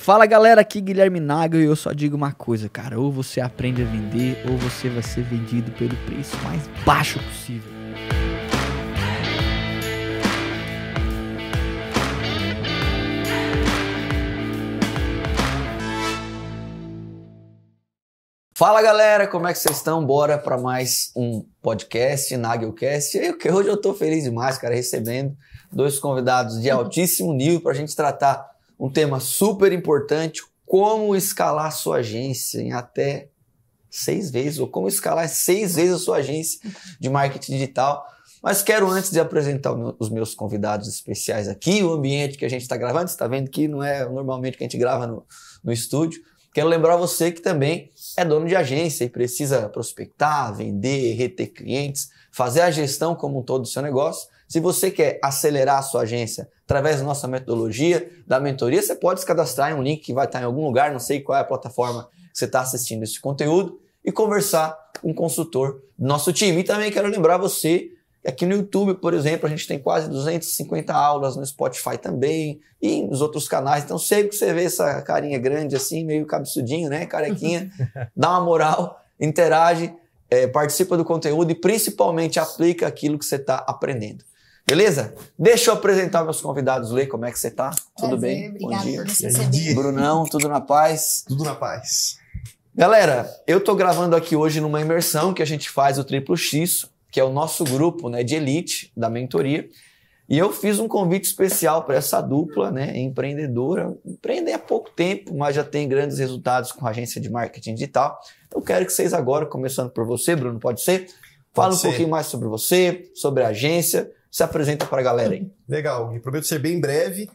Fala galera, aqui Guilherme Nagel e eu só digo uma coisa, cara, ou você aprende a vender ou você vai ser vendido pelo preço mais baixo possível. Fala galera, como é que vocês estão? Bora para mais um podcast, Nagelcast. E hoje eu tô feliz demais, cara, recebendo dois convidados de altíssimo nível pra gente tratar um tema super importante, como escalar sua agência em até 6 vezes, ou como escalar 6 vezes a sua agência de marketing digital. Mas quero, antes de apresentar os meus convidados especiais aqui, o ambiente que a gente está gravando, você está vendo que não é normalmente que a gente grava no estúdio. Quero lembrar você que também é dono de agência e precisa prospectar, vender, reter clientes, fazer a gestão como um todo do seu negócio. Se você quer acelerar a sua agência através da nossa metodologia, da mentoria, você pode se cadastrar em um link que vai estar em algum lugar, não sei qual é a plataforma que você está assistindo esse conteúdo, e conversar com um consultor do nosso time. E também quero lembrar você que aqui no YouTube, por exemplo, a gente tem quase 250 aulas, no Spotify também, e nos outros canais. Então, sempre que você vê essa carinha grande assim, meio cabeçudinho, né, carequinha, dá uma moral, interage, participa do conteúdo e principalmente aplica aquilo que você está aprendendo. Beleza? Deixa eu apresentar meus convidados. Lê, como é que você tá? Tudo bem? Obrigada por você receber. Brunão, tudo na paz? Tudo na paz. Galera, eu tô gravando aqui hoje numa imersão que a gente faz o Triplo X, que é o nosso grupo, né, de elite da mentoria. E eu fiz um convite especial para essa dupla, né, empreendedora. Empreendem há pouco tempo, mas já tem grandes resultados com a agência de marketing digital. Eu quero que vocês agora, começando por você, Bruno, pode ser? Fala um pouquinho mais sobre você, sobre a agência. Se apresenta para a galera aí. Legal, e prometo ser bem breve.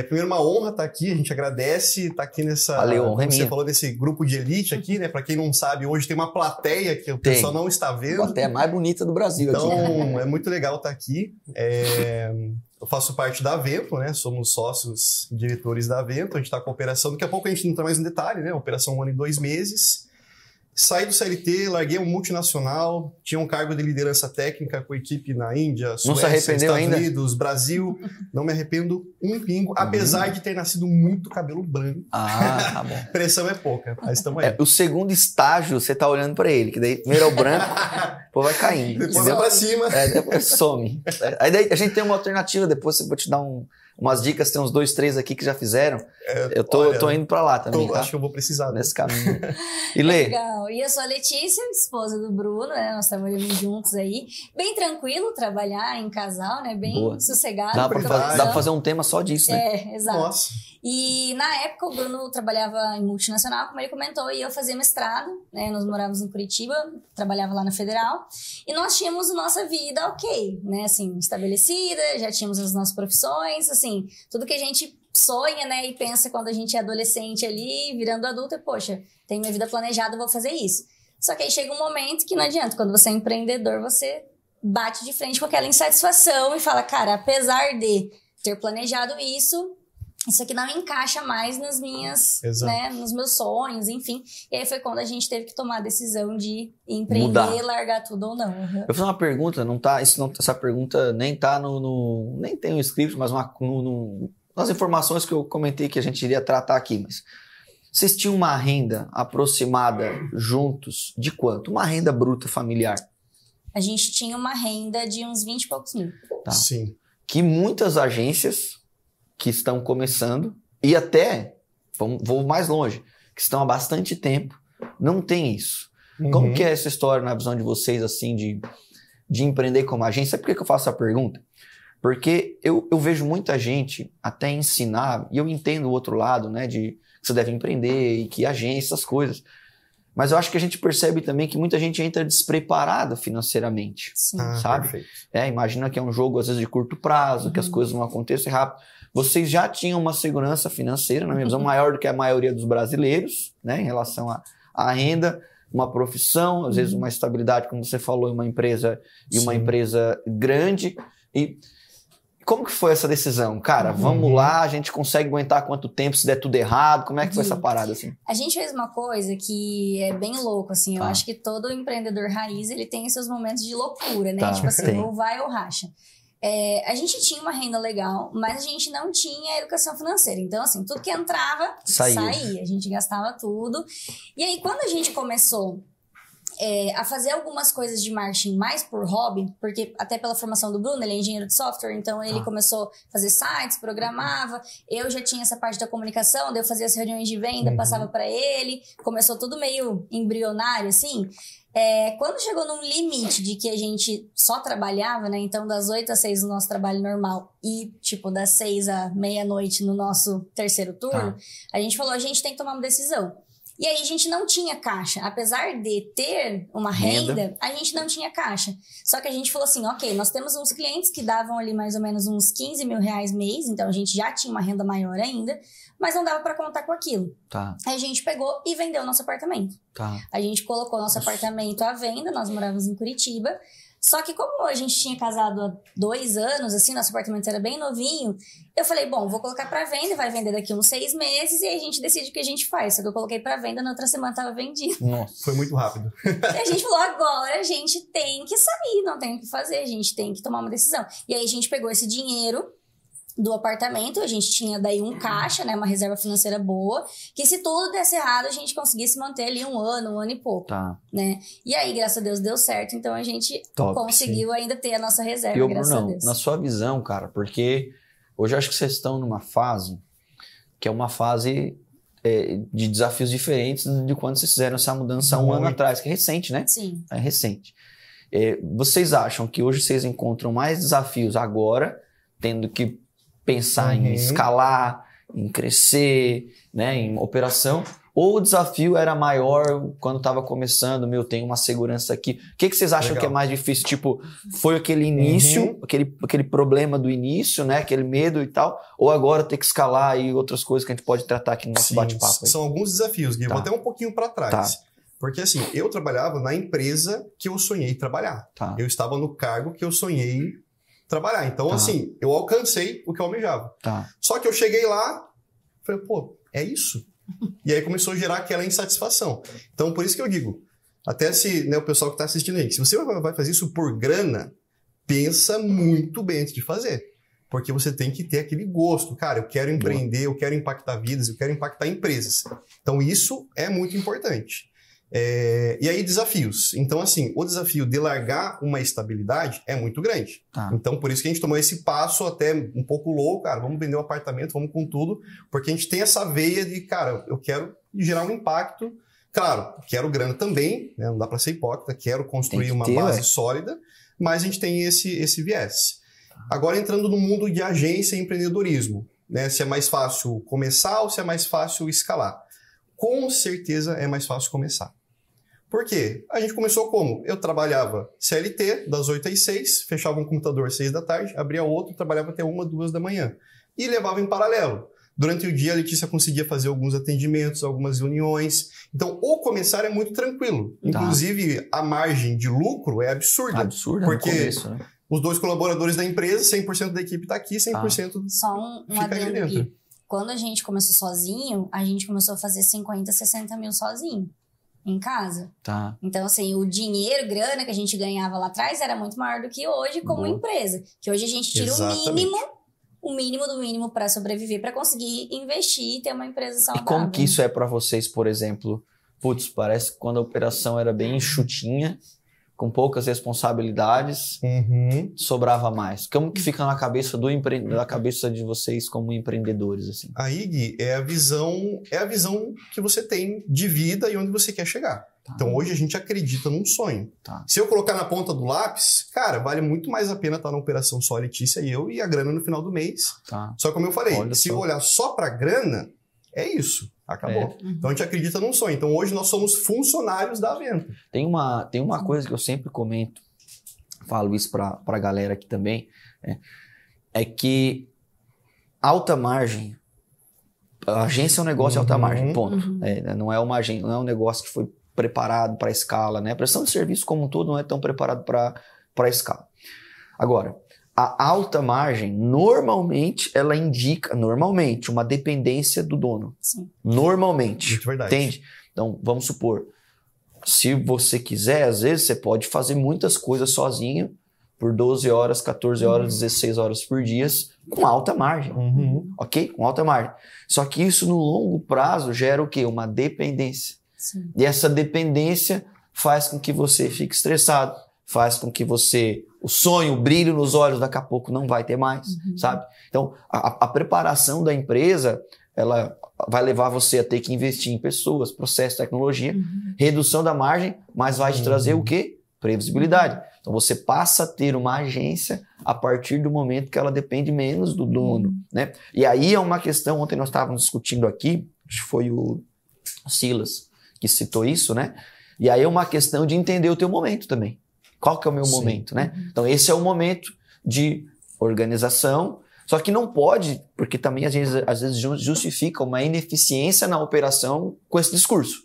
Primeiro, uma honra estar aqui, a gente agradece estar aqui nessa... Valeu, honra é minha. Você falou desse grupo de elite aqui, né? Para quem não sabe, hoje tem uma plateia que o pessoal não está vendo. A plateia mais bonita do Brasil então, aqui. Então, é muito legal estar aqui. Eu faço parte da Avento, né? Somos sócios diretores da Avento, a gente está com a operação, daqui a pouco a gente entra mais no detalhe, né? Operação 1 ano e 2 meses. Saí do CLT, larguei um multinacional, tinha um cargo de liderança técnica com equipe na Índia, Suécia, Estados Unidos, Brasil. Não me arrependo um pingo, apesar de ter nascido muito cabelo branco. Ah, tá bom. Pressão é pouca, mas estamos aí. O segundo estágio, você tá olhando para ele, que daí primeiro é o branco, depois vai caindo. Depois vai pra cima. Depois some. Aí daí a gente tem uma alternativa, depois eu vou te dar umas dicas, tem uns 2, 3 aqui que já fizeram. Eu tô indo pra lá também, tá? Acho que eu vou precisar. Nesse caminho. E Lê? Legal. E eu sou a Letícia, esposa do Bruno, né? Nós trabalhamos juntos aí. Bem tranquilo trabalhar em casal, né? Bem Boa. Sossegado. Dá pra fazer um tema só disso, né? Exato. Nossa. E na época o Bruno trabalhava em multinacional, como ele comentou, e eu fazia mestrado, né? Nós morávamos em Curitiba, trabalhava lá na Federal, e nós tínhamos a nossa vida ok, né? Assim, estabelecida, já tínhamos as nossas profissões, assim, tudo que a gente sonha, né? E pensa quando a gente é adolescente ali, virando adulto, e poxa, tenho minha vida planejada, vou fazer isso. Só que aí chega um momento que não adianta, quando você é empreendedor, você bate de frente com aquela insatisfação e fala, cara, apesar de ter planejado isso aqui não encaixa mais nas minhas, né, nos meus sonhos, enfim. E aí foi quando a gente teve que tomar a decisão de empreender, largar tudo ou não. Uhum. Eu vou fazer uma pergunta, essa pergunta nem tá nem tem um script, mas nas informações que eu comentei que a gente iria tratar aqui, mas vocês tinham uma renda aproximada juntos de quanto? Uma renda bruta familiar? A gente tinha uma renda de uns 20 e poucos mil. Tá. Sim. Que muitas agências que estão começando, e até, vou mais longe, que estão há bastante tempo, não tem isso. Uhum. Como que é essa história na visão de vocês, assim, de empreender como agência? Por que eu faço essa pergunta? Porque eu vejo muita gente até ensinar, e eu entendo o outro lado, né, de que você deve empreender e que agência, essas coisas. Mas eu acho que a gente percebe também que muita gente entra despreparada financeiramente. Sim. Sabe? Perfeito. Imagina que é um jogo, às vezes, de curto prazo, que as coisas não acontecem rápido. Vocês já tinham uma segurança financeira, na minha visão, maior do que a maioria dos brasileiros, né, em relação à renda, uma profissão, às vezes uma estabilidade, como você falou, em uma empresa e uma empresa grande. E como que foi essa decisão? Cara, vamos lá, a gente consegue aguentar quanto tempo se der tudo errado? Como é que foi essa parada, assim? A gente fez uma coisa que é bem louco, assim. Eu acho que todo empreendedor raiz, ele tem seus momentos de loucura, né? Tipo assim, ou vai ou racha. a gente tinha uma renda legal, mas a gente não tinha educação financeira. Então, assim, tudo que entrava, saía. A gente gastava tudo. E aí, quando a gente começou a fazer algumas coisas de marketing mais por hobby, porque até pela formação do Bruno, ele é engenheiro de software, então ele começou a fazer sites, programava, eu já tinha essa parte da comunicação, daí eu fazia as reuniões de venda, passava para ele, começou tudo meio embrionário, assim. Quando chegou num limite de que a gente só trabalhava, né, então das 8 às 6 no nosso trabalho normal e, tipo, das 6 à meia-noite no nosso terceiro turno, a gente falou, a gente tem que tomar uma decisão. E aí a gente não tinha caixa. Apesar de ter uma renda, a gente não tinha caixa. Só que a gente falou assim, ok, nós temos uns clientes que davam ali mais ou menos uns 15 mil reais mês, então a gente já tinha uma renda maior ainda, mas não dava pra contar com aquilo. Aí a gente pegou e vendeu o nosso apartamento. A gente colocou nosso apartamento à venda, nós morávamos em Curitiba. Só que como a gente tinha casado há 2 anos, assim, nosso apartamento era bem novinho, eu falei, bom, vou colocar pra venda, vai vender daqui uns 6 meses e aí a gente decide o que a gente faz. Só que eu coloquei pra venda, na outra semana tava vendido. Nossa, foi muito rápido. E a gente falou, agora a gente tem que sair, não tem o que fazer, a gente tem que tomar uma decisão. E aí a gente pegou esse dinheiro do apartamento, a gente tinha daí um caixa, né, uma reserva financeira boa, que se tudo desse errado, a gente conseguisse manter ali um ano e pouco, né? E aí, graças a Deus, deu certo, então a gente conseguiu ainda ter a nossa reserva, graças a Deus. Na sua visão, cara, porque hoje eu acho que vocês estão numa fase que é uma fase de desafios diferentes de quando vocês fizeram essa mudança 1 ano atrás, que é recente, né? Sim. É recente. Vocês acham que hoje vocês encontram mais desafios agora, tendo que pensar em escalar, em crescer, né, em operação, ou o desafio era maior quando estava começando, tem uma segurança aqui. O que vocês acham que é mais difícil? Tipo, foi aquele início, aquele problema do início, né, aquele medo e tal, ou agora ter que escalar e outras coisas que a gente pode tratar aqui no nosso bate-papo? São alguns desafios, Gui. Vou até um pouquinho para trás. Porque assim, eu trabalhava na empresa que eu sonhei trabalhar. Eu estava no cargo que eu sonhei trabalhar. Então, assim, eu alcancei o que eu almejava. Só que eu cheguei lá, falei, pô, é isso? E aí começou a gerar aquela insatisfação. Então, por isso que eu digo, até se o pessoal que está assistindo aí, se você vai fazer isso por grana, pensa muito bem antes de fazer. Porque você tem que ter aquele gosto. Cara, eu quero empreender, eu quero impactar vidas, eu quero impactar empresas. Então, isso é muito importante. E aí, desafios. Então, assim, o desafio de largar uma estabilidade é muito grande. Então, por isso que a gente tomou esse passo até um pouco louco, cara, vamos vender um apartamento, vamos com tudo, porque a gente tem essa veia de, cara, eu quero gerar um impacto. Claro, quero grana também, né? Não dá para ser hipócrita, quero construir uma base sólida, mas a gente tem esse viés. Agora, entrando no mundo de agência e empreendedorismo, né? Se é mais fácil começar ou se é mais fácil escalar. Com certeza é mais fácil começar. Por quê? A gente começou como? Eu trabalhava CLT, das 8 às 6, fechava um computador às 6 da tarde, abria outro, trabalhava até 1, 2 da manhã. E levava em paralelo. Durante o dia, a Letícia conseguia fazer alguns atendimentos, algumas reuniões. Então, o começar é muito tranquilo. Inclusive, a margem de lucro é absurda. Absurda porque no começo, né? Os 2 colaboradores da empresa, 100% da equipe está aqui, 100% Só um fica ali dentro. aqui. Quando a gente começou sozinho, a gente começou a fazer 50, 60 mil sozinho, em casa. Então, assim, o dinheiro, grana que a gente ganhava lá atrás era muito maior do que hoje como empresa. Que hoje a gente tira o mínimo do mínimo para sobreviver, para conseguir investir e ter uma empresa saudável. E como que isso é para vocês, por exemplo? Putz, parece que quando a operação era bem enxutinha, com poucas responsabilidades, sobrava mais. Como que fica na cabeça na cabeça de vocês como empreendedores, assim? Aí, Gui, é a visão que você tem de vida e onde você quer chegar. Então, hoje a gente acredita num sonho. Se eu colocar na ponta do lápis, cara, vale muito mais a pena estar na operação só a Letícia e eu e a grana no final do mês. Só como eu falei, se eu olhar só pra grana, é isso. Acabou. Então, a gente acredita num sonho. Então, hoje nós somos funcionários da Avento. Tem uma coisa que eu sempre comento, falo isso pra galera aqui também, é que alta margem, a agência é um negócio de alta margem, ponto. Não é uma agência, não é um negócio que foi preparado para escala, né? A prestação de serviço como um todo não é tão preparado para escala. Agora, a alta margem, normalmente, ela indica, uma dependência do dono. Sim. Normalmente. Muito verdade. Entende? Então, vamos supor, se você quiser, às vezes, você pode fazer muitas coisas sozinho, por 12 horas, 14 horas, 16 horas por dia, com alta margem, ok? Com alta margem. Só que isso no longo prazo gera o quê? Uma dependência. Sim. E essa dependência faz com que você fique estressado, faz com que você, o sonho, o brilho nos olhos daqui a pouco não vai ter mais, sabe? Então, a preparação da empresa, ela vai levar você a ter que investir em pessoas, processo, tecnologia, redução da margem, mas vai te trazer o quê? Previsibilidade. Então, você passa a ter uma agência a partir do momento que ela depende menos do dono, né? E aí é uma questão, ontem nós estávamos discutindo aqui, acho que foi o Silas que citou isso, né? E aí é uma questão de entender o teu momento também. Qual que é o meu momento, né? Então, esse é o momento de organização, só que não pode, porque também às vezes justifica uma ineficiência na operação com esse discurso.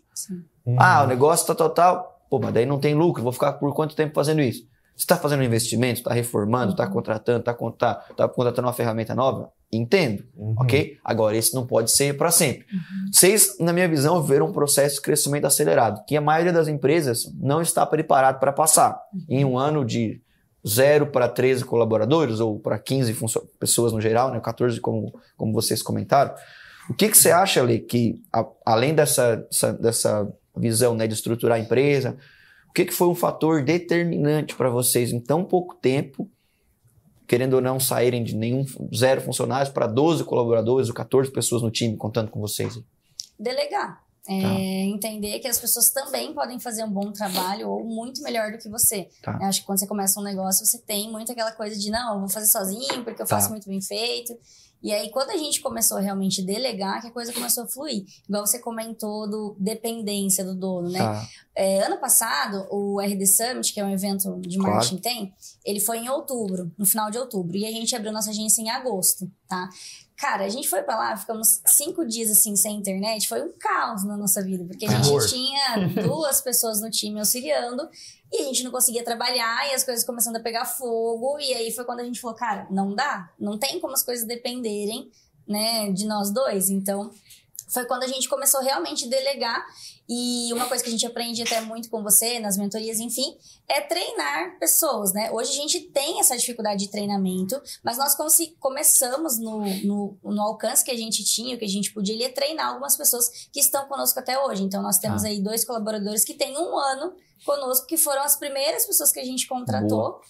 O negócio tal. Pô, mas daí não tem lucro, vou ficar por quanto tempo fazendo isso? Você está fazendo um investimento, está reformando, está contratando, está contratando uma ferramenta nova? Entendo, ok? Agora, esse não pode ser para sempre. Vocês, na minha visão, viram um processo de crescimento acelerado, que a maioria das empresas não está preparado para passar. Em um ano de 0 para 13 colaboradores, ou para 15 pessoas no geral, né? 14 como vocês comentaram. O que você acha, Lê, que além dessa visão, né, de estruturar a empresa, o que foi um fator determinante para vocês em tão pouco tempo, querendo ou não, saírem de 0 funcionários para 12 colaboradores ou 14 pessoas no time, contando com vocês? Delegar. Entender que as pessoas também podem fazer um bom trabalho ou muito melhor do que você. Eu acho que quando você começa um negócio, você tem muito aquela coisa de, não, eu vou fazer sozinho porque eu faço muito bem feito. E aí, quando a gente começou realmente a delegar, que a coisa começou a fluir. Igual você comentou do dependência do dono, né? Ano passado, o RD Summit, que é um evento de marketing tem, ele foi em outubro, no final de outubro. E a gente abriu nossa agência em agosto, tá? Cara, a gente foi pra lá, ficamos 5 dias assim, sem internet. Foi um caos na nossa vida, porque a gente tinha 2 pessoas no time auxiliando e a gente não conseguia trabalhar e as coisas começando a pegar fogo. E aí foi quando a gente falou, cara, não dá, não tem como as coisas dependerem, né, de nós dois. Então, foi quando a gente começou realmente a delegar. E uma coisa que a gente aprende até muito com você, nas mentorias, enfim, é treinar pessoas, né? Hoje a gente tem essa dificuldade de treinamento, mas nós começamos no alcance que a gente tinha, o que a gente podia, ele é treinar algumas pessoas que estão conosco até hoje. Então, nós temos aí 2 colaboradores que têm 1 ano conosco, que foram as primeiras pessoas que a gente contratou.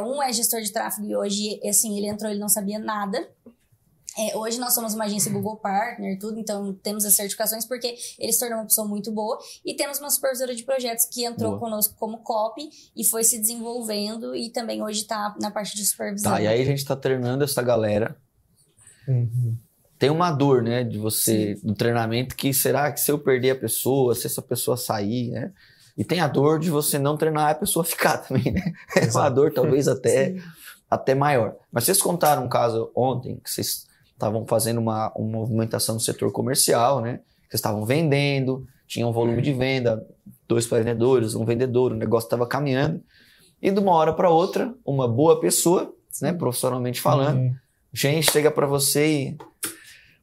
Um é gestor de tráfego e hoje, assim, ele entrou, ele não sabia nada. Hoje nós somos uma agência Google Partner, tudo, então temos as certificações porque ele se tornou uma pessoa muito boa. E temos uma supervisora de projetos que entrou conosco como copy e foi se desenvolvendo e também hoje está na parte de supervisão. E aí a gente está treinando essa galera. Tem uma dor, né, de você, do treinamento, que será que se eu perder a pessoa, se essa pessoa sair, né? E tem a dor de você não treinar a pessoa ficar também, né? É uma dor talvez até maior. Mas vocês contaram um caso ontem, que vocês estavam fazendo uma movimentação no setor comercial, né? Vocês estavam vendendo, tinham um volume de venda, 2 vendedores, 1 vendedor, o negócio estava caminhando. E de uma hora para outra, uma boa pessoa, né, profissionalmente falando, gente chega para você e...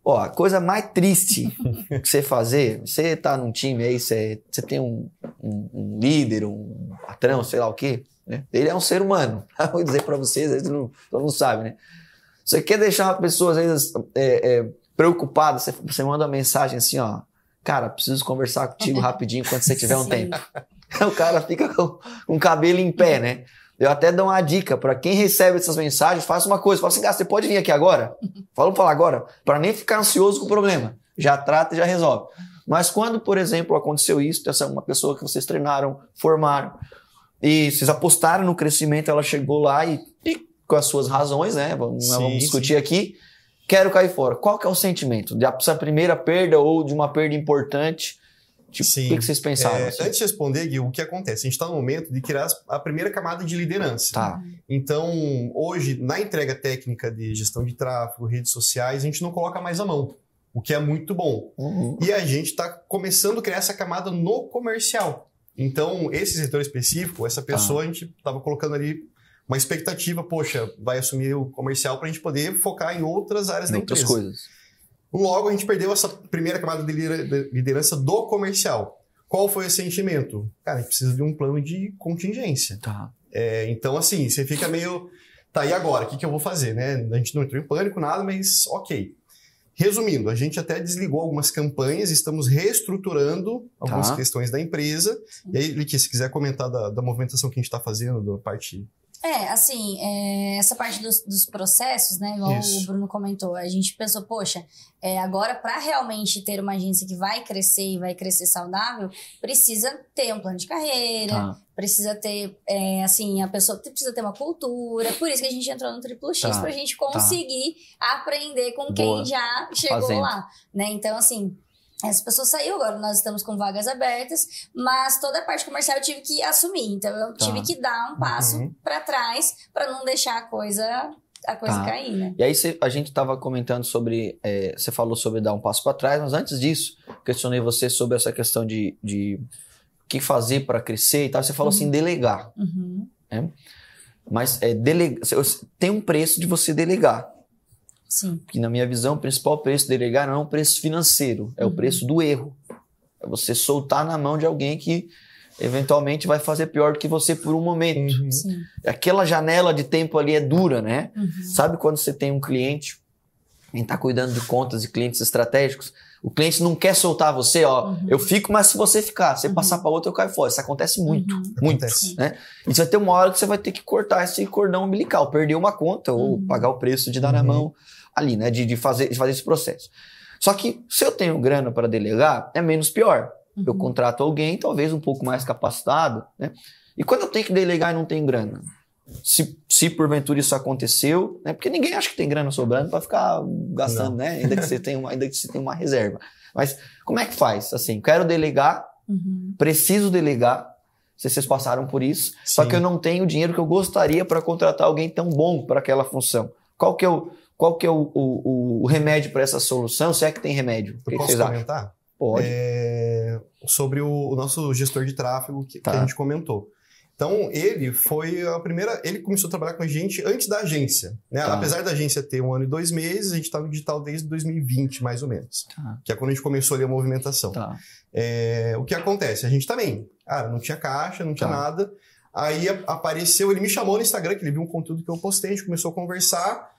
a coisa mais triste que você fazer, você tá num time aí, você tem um líder, um patrão, sei lá o quê, né? Ele é um ser humano. Vou dizer para vocês, às vezes todo mundo sabe, né? Você quer deixar uma pessoa, às vezes, preocupada, você manda uma mensagem assim, cara, preciso conversar contigo rapidinho quando você tiver um tempo. O cara fica com o cabelo em pé, né? Eu até dou uma dica para quem recebe essas mensagens, faça uma coisa, fala assim, você pode vir aqui agora? Vamos falar agora, para nem ficar ansioso com o problema. Já trata e já resolve. Mas quando, por exemplo, aconteceu isso, essa uma pessoa que vocês treinaram, formaram, e vocês apostaram no crescimento, ela chegou lá e com as suas razões, né? Vamos discutir aqui. Quero cair fora. Qual que é o sentimento? Dessa primeira perda ou de uma perda importante? Tipo, o que vocês pensaram? Assim? Antes de responder, Gui, o que acontece? A gente está no momento de criar a primeira camada de liderança. Então, hoje, na entrega técnica de gestão de tráfego, redes sociais, a gente não coloca mais a mão, o que é muito bom. E a gente está começando a criar essa camada no comercial. Então, esse setor específico, essa pessoa, a gente estava colocando ali uma expectativa, poxa, vai assumir o comercial para a gente poder focar em outras áreas da empresa. Outras coisas. Logo, a gente perdeu essa primeira camada de liderança do comercial. Qual foi o sentimento? Cara, a gente precisa de um plano de contingência. Então, assim, você fica meio... Tá, e agora? O que eu vou fazer, né? A gente não entrou em pânico, nada, mas ok. Resumindo, a gente até desligou algumas campanhas, estamos reestruturando algumas questões da empresa. E aí, Licky, se quiser comentar da movimentação que a gente está fazendo, da parte... assim, essa parte dos processos, né, igual o Bruno comentou, a gente pensou, poxa, agora para realmente ter uma agência que vai crescer e vai crescer saudável, precisa ter um plano de carreira, precisa ter, a pessoa precisa ter uma cultura, por isso que a gente entrou no Triplo X, pra gente conseguir aprender com quem já chegou lá, né, então assim... Essa pessoa saiu, agora nós estamos com vagas abertas, mas toda a parte comercial eu tive que assumir. Então, eu tive que dar um passo para trás para não deixar a coisa cair, né? E aí, a gente estava comentando sobre... você falou sobre dar um passo para trás, mas antes disso, questionei você sobre essa questão de o que fazer para crescer e tal. Você falou assim, delegar. Né? Mas tem um preço de você delegar. Sim. Que na minha visão, o principal preço de delegar não é um preço financeiro, é o preço do erro. É você soltar na mão de alguém que eventualmente vai fazer pior do que você por um momento. Sim. Aquela janela de tempo ali é dura, né? Sabe quando você tem um cliente, quem está cuidando de contas de clientes estratégicos, o cliente não quer soltar você, eu fico, mas se você ficar, você passar para outro, eu caio fora. Isso acontece muito, muito. Né? E você vai ter uma hora que você vai ter que cortar esse cordão umbilical, perder uma conta ou pagar o preço de dar na mão ali, né? De fazer esse processo. Só que se eu tenho grana para delegar, é menos pior. Eu contrato alguém, talvez um pouco mais capacitado, né? E quando eu tenho que delegar e não tenho grana? Se porventura isso aconteceu, né? Porque ninguém acha que tem grana sobrando para ficar gastando, né? Ainda que você tenha uma reserva. Mas como é que faz? Assim, quero delegar, preciso delegar, não sei se vocês passaram por isso, só que eu não tenho o dinheiro que eu gostaria para contratar alguém tão bom para aquela função. Qual que é o remédio para essa solução, se é que tem remédio? Eu posso comentar? Pode. Sobre o nosso gestor de tráfego que a gente comentou. Então, ele foi a primeira... Ele começou a trabalhar com a gente antes da agência. Né? Apesar da agência ter 1 ano e 2 meses, a gente está no digital desde 2020, mais ou menos. Que é quando a gente começou ali a movimentação. O que acontece? A gente também, não tinha caixa, não tinha nada. Aí apareceu, ele me chamou no Instagram, que ele viu um conteúdo que eu postei, a gente começou a conversar.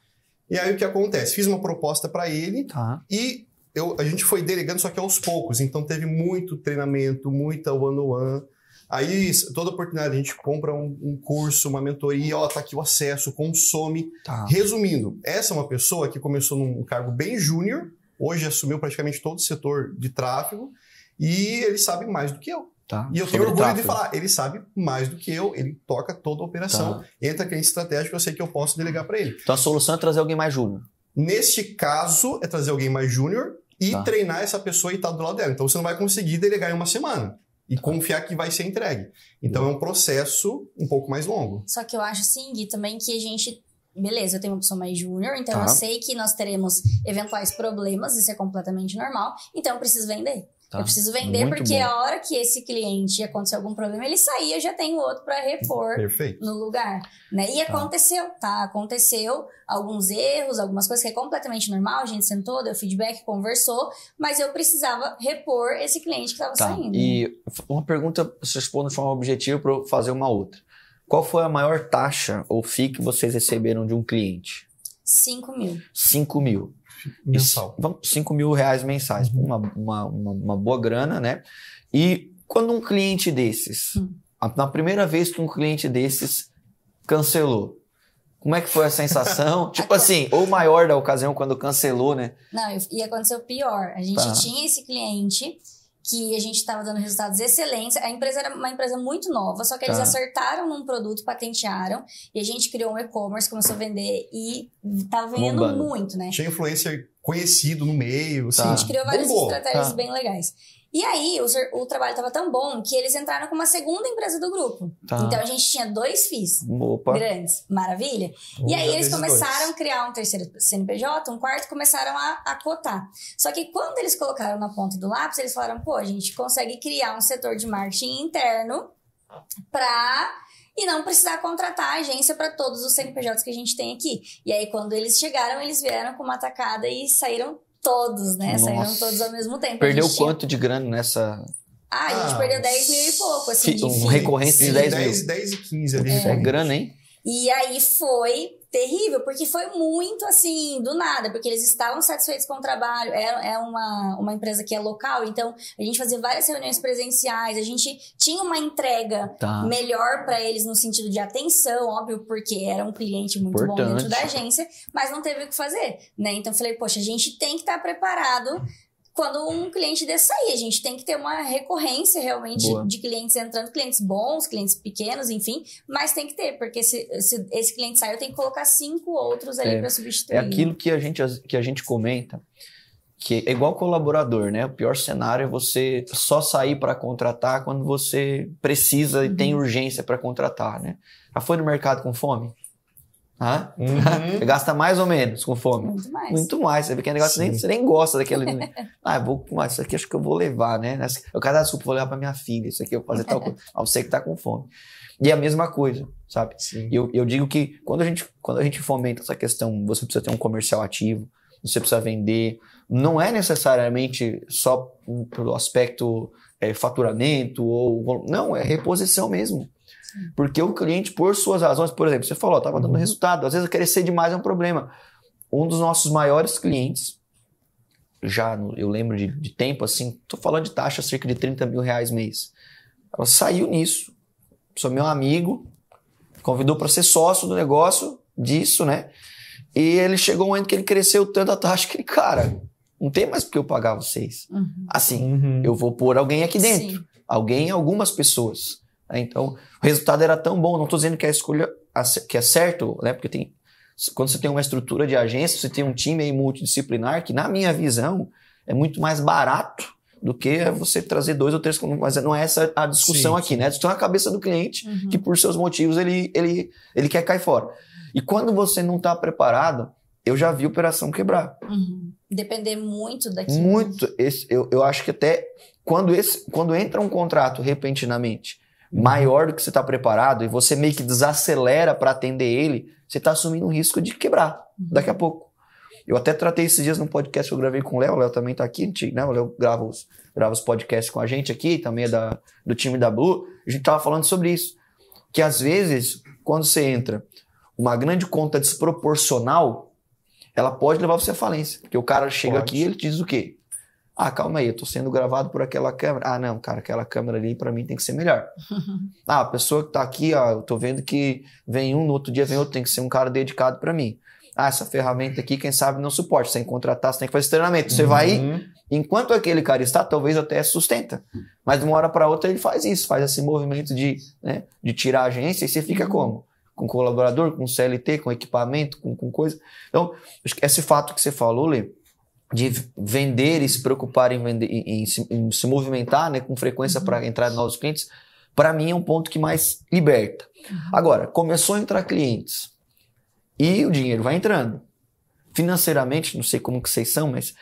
E aí o que acontece? Fiz uma proposta para ele e a gente foi delegando, só que aos poucos. Então, teve muito treinamento, muita one-on-one. Aí, toda oportunidade, a gente compra um curso, uma mentoria, tá aqui o acesso, consome. Resumindo, essa é uma pessoa que começou num cargo bem júnior, hoje assumiu praticamente todo o setor de tráfego, e ele sabe mais do que eu. E eu tenho orgulho de falar, ele sabe mais do que eu, ele toca toda a operação, entra cliente estratégico, eu sei que eu posso delegar para ele. Então a solução é trazer alguém mais júnior? Neste caso, é trazer alguém mais júnior e treinar essa pessoa e estar do lado dela. Então você não vai conseguir delegar em uma semana. E confiar que vai ser entregue. Então é um processo um pouco mais longo. Só que eu acho assim, Gui, também que a gente... Beleza, eu tenho uma pessoa mais júnior, então eu sei que nós teremos eventuais problemas, isso é completamente normal. Então eu preciso vender. Eu preciso vender porque a hora que esse cliente acontecer algum problema, ele sair, eu já tenho outro para repor no lugar. Né? E aconteceu, Aconteceu alguns erros, algumas coisas que é completamente normal, a gente sentou, deu feedback, conversou, mas eu precisava repor esse cliente que estava saindo. E uma pergunta, você responde de forma objetiva para eu fazer uma outra. Qual foi a maior taxa ou FII que vocês receberam de um cliente? 5 mil. 5 mil. Mensal. 5 mil reais mensais. Uma boa grana, né? E quando um cliente desses, na primeira vez que um cliente desses cancelou, como é que foi a sensação? Tipo assim, ou maior da ocasião quando cancelou, né? Não, e aconteceu pior. A gente tinha esse cliente que a gente estava dando resultados excelentes. A empresa era uma empresa muito nova, só que eles acertaram num produto, patentearam, e a gente criou um e-commerce, começou a vender e estava vendendo muito, né? Tinha influencer conhecido no meio. A gente criou várias estratégias bem legais. E aí, o trabalho estava tão bom que eles entraram com uma segunda empresa do grupo. Então, a gente tinha 2 FIIs grandes. Maravilha. E aí, eles começaram a criar um terceiro CNPJ, um quarto, começaram a cotar. Só que quando eles colocaram na ponta do lápis, eles falaram, a gente consegue criar um setor de marketing interno e não precisar contratar a agência para todos os CNPJs que a gente tem aqui. E aí, quando eles chegaram, eles vieram com uma tacada e saíram todos, né? Saíram todos ao mesmo tempo. Perdeu quanto de grana nessa... A gente perdeu 10 mil e pouco, assim, de FII. Recorrente de 10 mil. 10 e 15 ali. Isso é grana, hein? E aí foi terrível, porque foi muito assim, do nada, porque eles estavam satisfeitos com o trabalho, é uma empresa que é local, então a gente fazia várias reuniões presenciais, a gente tinha uma entrega melhor para eles no sentido de atenção, óbvio, porque era um cliente muito bom dentro da agência, mas não teve o que fazer, né? Então eu falei, poxa, a gente tem que estar preparado quando um cliente desse sair. A gente tem que ter uma recorrência realmente de clientes entrando, clientes bons, clientes pequenos, enfim, mas tem que ter, porque se esse cliente sair, eu tenho que colocar 5 outros ali para substituir. É aquilo que a gente comenta, que é igual colaborador, né? O pior cenário é você só sair para contratar quando você precisa e tem urgência para contratar, né? Já foi no mercado com fome? Você gasta mais ou menos com fome? Muito mais. Muito mais. Você vê que é negócio você nem gosta daquele. Isso aqui acho que eu vou levar, né? Eu quero dar desculpa, vou levar pra minha filha. Isso aqui eu vou fazer tal coisa. Mas você que tá com fome. E é a mesma coisa, sabe? Eu digo que quando a gente fomenta essa questão, você precisa ter um comercial ativo, você precisa vender. Não é necessariamente só pelo aspecto faturamento, não, é reposição mesmo. Porque o cliente, por suas razões, por exemplo, você falou, estava dando resultado, às vezes crescer demais é um problema. Um dos nossos maiores clientes, eu lembro de tempo assim, estou falando de taxa cerca de 30 mil reais mês. Ela saiu nisso, sou meu amigo, convidou para ser sócio do negócio disso, né? E ele chegou um momento que ele cresceu tanto a taxa que ele, cara, não tem mais porque eu pagar vocês. Assim, eu vou pôr alguém aqui dentro, algumas pessoas. Então, o resultado era tão bom, não estou dizendo que a escolha que é certo, né? Porque quando você tem uma estrutura de agência, você tem um time aí multidisciplinar, que na minha visão é muito mais barato do que você trazer 2 ou 3, mas não é essa a discussão aqui, né? A discussão é a cabeça do cliente, que por seus motivos ele quer cair fora. E quando você não está preparado, eu já vi operação quebrar. Depender muito daquilo. Muito. Eu acho que até quando entra um contrato repentinamente maior do que você está preparado e você meio que desacelera para atender ele, você está assumindo um risco de quebrar daqui a pouco. Eu até tratei esses dias num podcast que eu gravei com o Léo também está aqui, né? O Léo grava os podcasts com a gente aqui, também é do time da Blue. A gente estava falando sobre isso, que às vezes, quando você entra uma grande conta desproporcional, ela pode levar você à falência, porque o cara chega aqui e ele diz o quê? Calma aí, eu tô sendo gravado por aquela câmera. Não, cara, aquela câmera ali pra mim tem que ser melhor. A pessoa que tá aqui, eu tô vendo que vem um, no outro dia vem outro, tem que ser um cara dedicado pra mim. Essa ferramenta aqui, quem sabe não suporte, você tem que contratar, você tem que fazer esse treinamento. Você vai, enquanto aquele cara está, talvez até sustenta. Mas de uma hora pra outra ele faz isso, faz esse movimento de tirar a agência e você fica como? Com colaborador, com CLT, com equipamento, com coisa. Então, acho que esse fato que você falou, Lê, de vender e se preocupar em se movimentar, né, com frequência para entrar em novos clientes, para mim é um ponto que mais liberta. Agora, começou a entrar clientes e o dinheiro vai entrando. Financeiramente, não sei como que vocês são, mas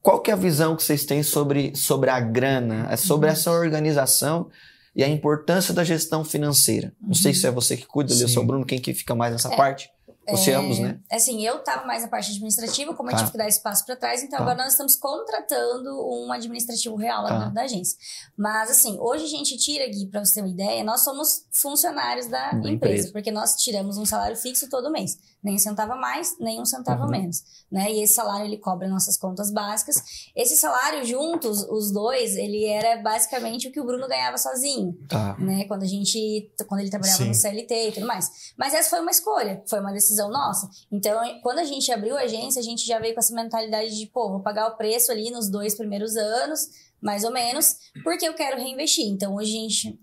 qual que é a visão que vocês têm sobre a grana, sobre essa organização e a importância da gestão financeira? Não sei se é você que cuida, eu sou o Bruno, quem que fica mais nessa parte? Você ambos, né? Assim, eu tava mais na parte administrativa, como eu tive que dar espaço para trás, então agora nós estamos contratando um administrativo real lá da agência. Mas, assim, hoje a gente tira, Gui, para você ter uma ideia, nós somos funcionários da empresa, porque nós tiramos um salário fixo todo mês. Nem um centavo a mais, nem um centavo a menos. Né? E esse salário, ele cobra nossas contas básicas. Esse salário, juntos, os dois, ele era basicamente o que o Bruno ganhava sozinho. Né? Quando ele trabalhava no CLT e tudo mais. Mas essa foi uma escolha, foi uma decisão nossa. Então, quando a gente abriu a agência, a gente já veio com essa mentalidade de, vou pagar o preço ali nos 2 primeiros anos, mais ou menos, porque eu quero reinvestir. Então, hoje a gente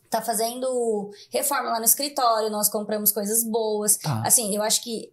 tá fazendo reforma lá no escritório, nós compramos coisas boas. Assim, eu acho que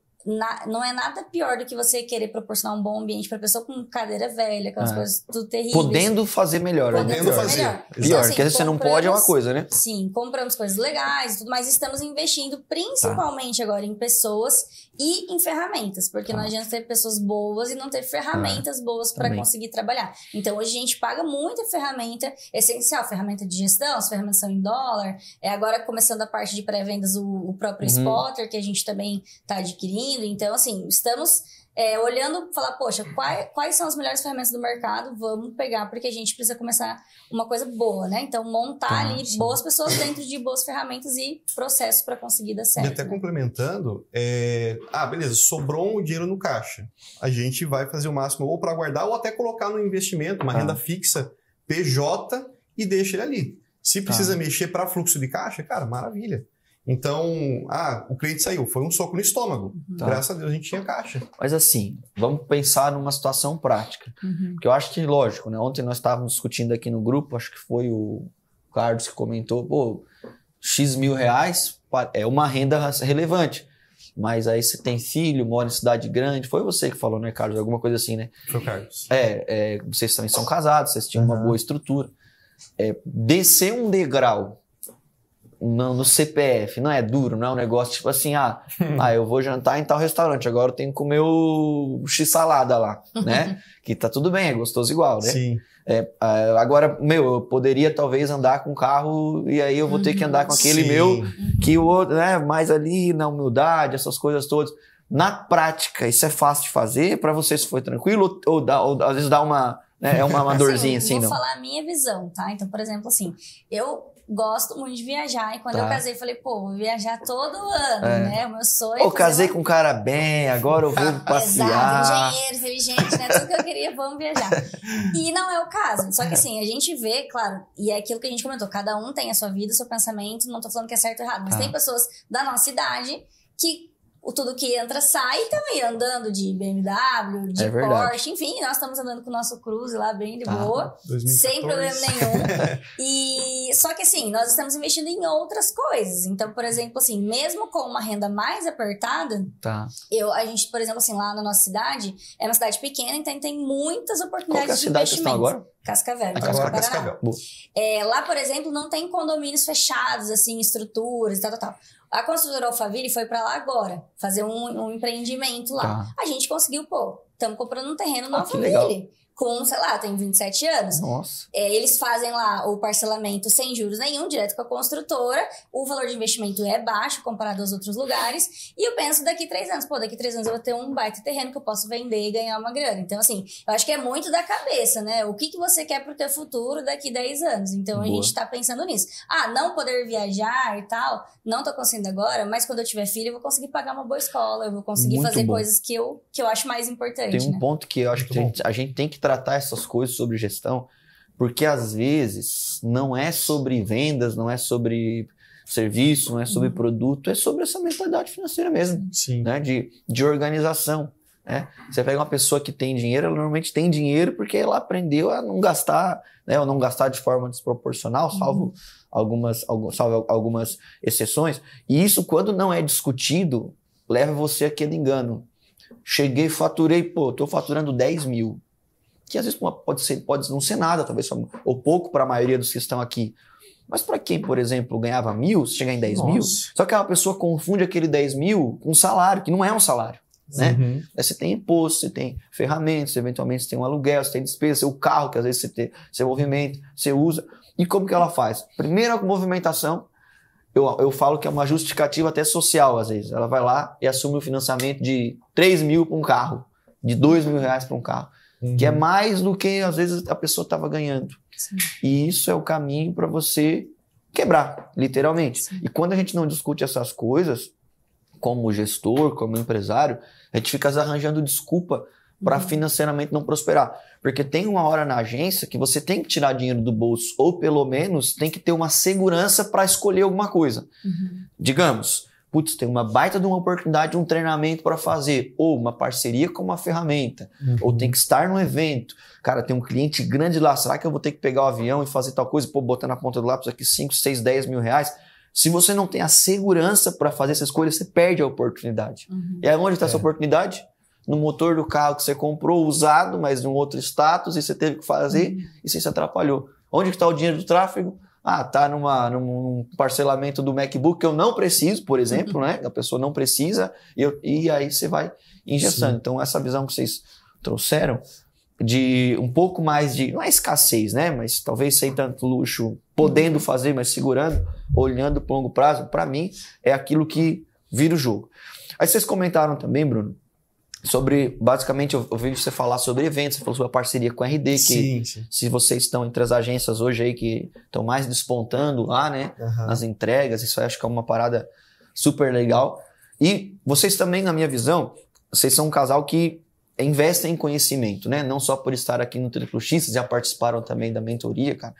não é nada pior do que você querer proporcionar um bom ambiente pra pessoa com cadeira velha, aquelas coisas tudo terríveis. Podendo fazer melhor. Podendo fazer. Melhor. Pior, então, assim, porque você não pode é uma coisa, né? Sim, compramos coisas legais e tudo, mas estamos investindo principalmente agora em pessoas e em ferramentas, porque não adianta ter pessoas boas e não ter ferramentas boas para conseguir trabalhar. Então, hoje a gente paga muita ferramenta essencial, ferramenta de gestão, as ferramentas são em dólar, agora começando a parte de pré-vendas, o próprio Spotter, que a gente também está adquirindo. Então, assim, estamos olhando, falar, poxa, quais são as melhores ferramentas do mercado? Vamos pegar, porque a gente precisa começar uma coisa boa, né? Então, montar ali boas pessoas dentro de boas ferramentas e processos para conseguir dar certo. E até complementando, beleza, sobrou um dinheiro no caixa. A gente vai fazer o máximo ou para guardar ou até colocar no investimento, uma renda fixa, PJ, e deixa ele ali. Se precisa mexer para fluxo de caixa, cara, maravilha. Então, o cliente saiu, foi um soco no estômago. Graças a Deus a gente tinha caixa. Mas assim, vamos pensar numa situação prática. Porque eu acho que, lógico, né? Ontem nós estávamos discutindo aqui no grupo, acho que foi o Carlos que comentou, pô, X mil reais é uma renda relevante. Mas aí você tem filho, mora em cidade grande. Foi você que falou, né, Carlos? Alguma coisa assim, né? Foi o Carlos. Vocês também são casados, vocês tinham uma boa estrutura. Descer um degrau no CPF não é duro, não é um negócio tipo assim, eu vou jantar em tal restaurante, agora eu tenho que comer o x-salada lá, né? Que tá tudo bem, é gostoso igual, né? Sim. Agora, eu poderia talvez andar com um carro e aí eu vou ter que andar com aquele meu, que o outro, né? Mais ali na humildade, essas coisas todas. Na prática, isso é fácil de fazer? Pra você isso foi tranquilo? Ou às vezes dá uma dorzinha assim, não? Não? Vou falar a minha visão, tá? Então, por exemplo, assim, eu gosto muito de viajar e quando eu casei, falei, vou viajar todo ano, né? O meu sonho... Eu casei com um cara bem, agora eu vou passear. Exato, engenheiro, inteligente, né? Tudo que eu queria, vamos viajar. E não é o caso. Só que assim, a gente vê, claro, e é aquilo que a gente comentou, cada um tem a sua vida, o seu pensamento, não tô falando que é certo ou errado, mas tem pessoas da nossa idade que... tudo que entra sai, também andando de BMW, de Porsche, enfim, nós estamos andando com o nosso Cruze lá bem de boa, 2014. sem problema nenhum. Só que assim, nós estamos investindo em outras coisas. Então, por exemplo, assim, mesmo com uma renda mais apertada, a gente, por exemplo, assim, lá na nossa cidade, é uma cidade pequena, então tem muitas oportunidades de investimento. Qual que é a cidade que estão agora? Cascavel, Cascavel. Lá, por exemplo, não tem condomínios fechados, assim, estruturas e tal. A construtora Alphaville foi pra lá agora, fazer um empreendimento lá. A gente conseguiu, estamos comprando um terreno no Alphaville. Com, sei lá, tem 27 anos. Nossa. Eles fazem lá o parcelamento sem juros nenhum, direto com a construtora. O valor de investimento é baixo comparado aos outros lugares. E eu penso daqui 3 anos. Daqui 3 anos eu vou ter um baita terreno que eu posso vender e ganhar uma grana. Então, assim, eu acho que é muito da cabeça, né? O que você quer pro teu futuro daqui 10 anos? Então, a gente tá pensando nisso. Não poder viajar e tal, não tô conseguindo agora, mas quando eu tiver filho, eu vou conseguir pagar uma boa escola, eu vou conseguir fazer coisas que eu acho mais importante. Tem um ponto que eu acho que a gente tem que tratar essas coisas sobre gestão, porque às vezes não é sobre vendas, não é sobre serviço, não é sobre produto, é sobre essa mentalidade financeira mesmo, né? De organização, né? Você pega uma pessoa que tem dinheiro, ela normalmente tem dinheiro porque ela aprendeu a não gastar, né? Ou não gastar de forma desproporcional, salvo algumas exceções. E isso, quando não é discutido, leva você àquele engano. Cheguei, faturei, tô faturando 10 mil. Que às vezes pode não ser nada, talvez, ou pouco para a maioria dos que estão aqui. Mas para quem, por exemplo, ganhava 1.000, se chegar em 10 mil, só que a pessoa confunde aquele 10 mil com um salário, que não é um salário. Né? Aí você tem imposto, você tem ferramentas, eventualmente você tem um aluguel, você tem despesa, o carro que às vezes você movimenta, você usa. E como que ela faz? Primeira movimentação, eu falo que é uma justificativa até social, às vezes. Ela vai lá e assume o financiamento de 3 mil para um carro, de 2 mil reais para um carro. Que é mais do que, às vezes, a pessoa estava ganhando. E isso é o caminho para você quebrar, literalmente. E quando a gente não discute essas coisas, como gestor, como empresário, a gente fica arranjando desculpa para financeiramente não prosperar. Porque tem uma hora na agência que você tem que tirar dinheiro do bolso, ou pelo menos tem que ter uma segurança para escolher alguma coisa. Digamos... tem uma baita de uma oportunidade, um treinamento para fazer, ou uma parceria com uma ferramenta, ou tem que estar num evento. Cara, tem um cliente grande lá, será que eu vou ter que pegar o avião e fazer tal coisa, botar na ponta do lápis aqui 5, 6, 10 mil reais? Se você não tem a segurança para fazer essa escolha, você perde a oportunidade. E aí onde está essa oportunidade? No motor do carro que você comprou, usado, mas num outro status, e você teve que fazer, e você se atrapalhou. Onde está o dinheiro do tráfego? Tá num parcelamento do MacBook que eu não preciso, por exemplo, né? A pessoa não precisa, e aí você vai engessando. Então, essa visão que vocês trouxeram de um pouco mais de, não é escassez, né? Mas talvez sem tanto luxo, podendo fazer, mas segurando, olhando para o longo prazo, para mim, é aquilo que vira o jogo. Aí vocês comentaram também, Bruno, basicamente, eu ouvi você falar sobre eventos, você falou sobre a parceria com a RD, que Sim. se vocês estão entre as agências hoje aí que estão mais despontando lá, né, nas entregas, isso eu acho que é uma parada super legal. E vocês também, na minha visão, vocês são um casal que investem em conhecimento, né? Não só por estar aqui no Triplo X, vocês já participaram também da mentoria, cara.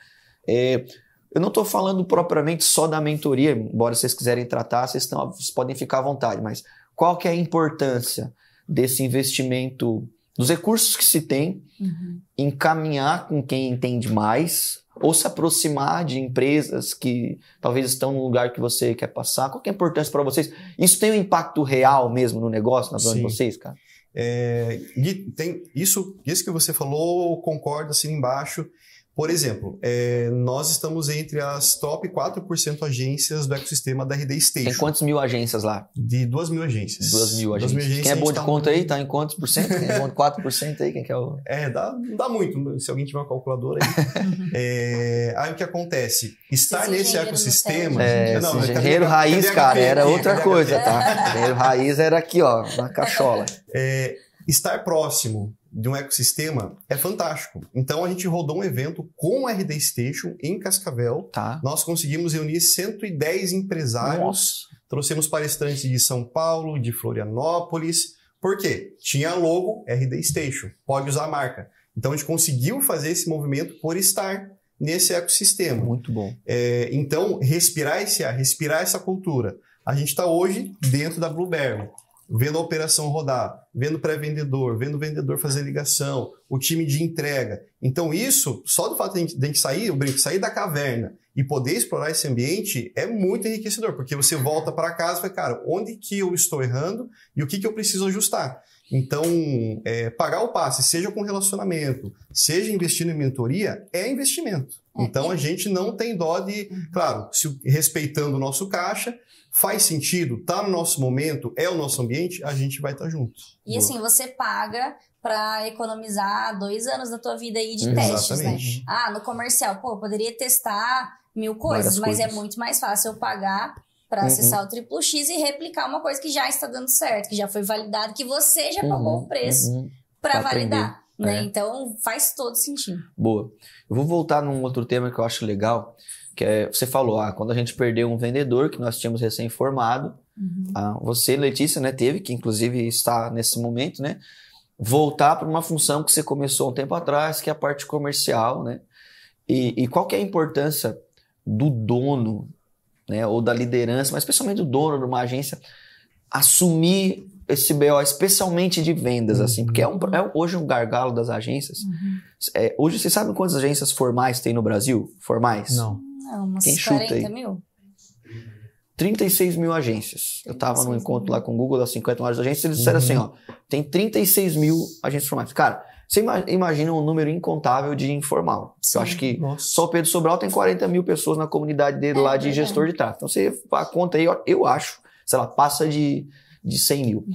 Eu não estou falando propriamente só da mentoria, embora vocês quiserem tratar, vocês podem ficar à vontade, mas qual que é a importância desse investimento, dos recursos que se tem, em caminhar com quem entende mais, ou se aproximar de empresas que talvez estão no lugar que você quer passar? Qual que é a importância para vocês? Isso tem um impacto real mesmo no negócio, na visão de vocês, cara? Tem isso que você falou, concordo, assim embaixo. Por exemplo, nós estamos entre as top 4% agências do ecossistema da RD Station. Tem quantas mil agências lá? De 2.000 agências. 2.000 agências. Quem é bom de conta aí? Tá em quantos por cento? Quem é bom de 4% aí? Quem quer o... Dá muito. Se alguém tiver uma calculadora aí. Aí o que acontece? Estar nesse ecossistema... engenheiro raiz, cara, era outra coisa, tá? Engenheiro raiz era aqui, ó, na cachola. Estar próximo de um ecossistema é fantástico. Então, a gente rodou um evento com a RD Station em Cascavel. Tá. Nós conseguimos reunir 110 empresários. Nossa. Trouxemos palestrantes de São Paulo, de Florianópolis. Por quê? Tinha logo RD Station. Pode usar a marca. Então, a gente conseguiu fazer esse movimento por estar nesse ecossistema. Muito bom. Então, respirar esse ar, respirar essa cultura. A gente está hoje dentro da Blueberry, vendo a operação rodar, vendo pré-vendedor, vendo o vendedor fazer ligação, o time de entrega. Então isso, só do fato de a gente sair da caverna e poder explorar esse ambiente é muito enriquecedor, porque você volta para casa e fala, cara, onde que eu estou errando e o que eu preciso ajustar? Então, pagar o passe, seja com relacionamento, seja investindo em mentoria, é investimento. Então, a gente não tem dó de, claro, respeitando o nosso caixa, faz sentido, tá no nosso momento, é o nosso ambiente, a gente vai estar junto. E assim, você paga para economizar 2 anos da tua vida aí de testes, né? No comercial, eu poderia testar 1000 coisas, mas é muito mais fácil eu pagar para acessar o Triplo X e replicar uma coisa que já está dando certo, que já foi validado, que você já pagou o preço para validar, né? Então, faz todo sentido. Boa. Eu vou voltar num outro tema que eu acho legal, que você falou, quando a gente perdeu um vendedor que nós tínhamos recém-formado, você, Letícia, né, teve que inclusive está nesse momento, né, voltar para uma função que você começou um tempo atrás, que é a parte comercial, né, e qual que é a importância do dono, né, ou da liderança, mas especialmente do dono de uma agência, assumir esse BO, especialmente de vendas, assim, porque é hoje um gargalo das agências. Hoje, vocês sabem quantas agências formais tem no Brasil? Formais? Não. Umas Quem 40 mil? 36 mil agências. Eu estava num encontro lá com o Google das 50 maiores agências, eles disseram assim, tem 36 mil agências formais. Cara, você imagina um número incontável de informal. Sim. Eu acho que só o Pedro Sobral tem 40 mil pessoas na comunidade dele lá de gestor de tráfego. Então, você a conta aí, eu acho, sei lá, passa de 100 mil.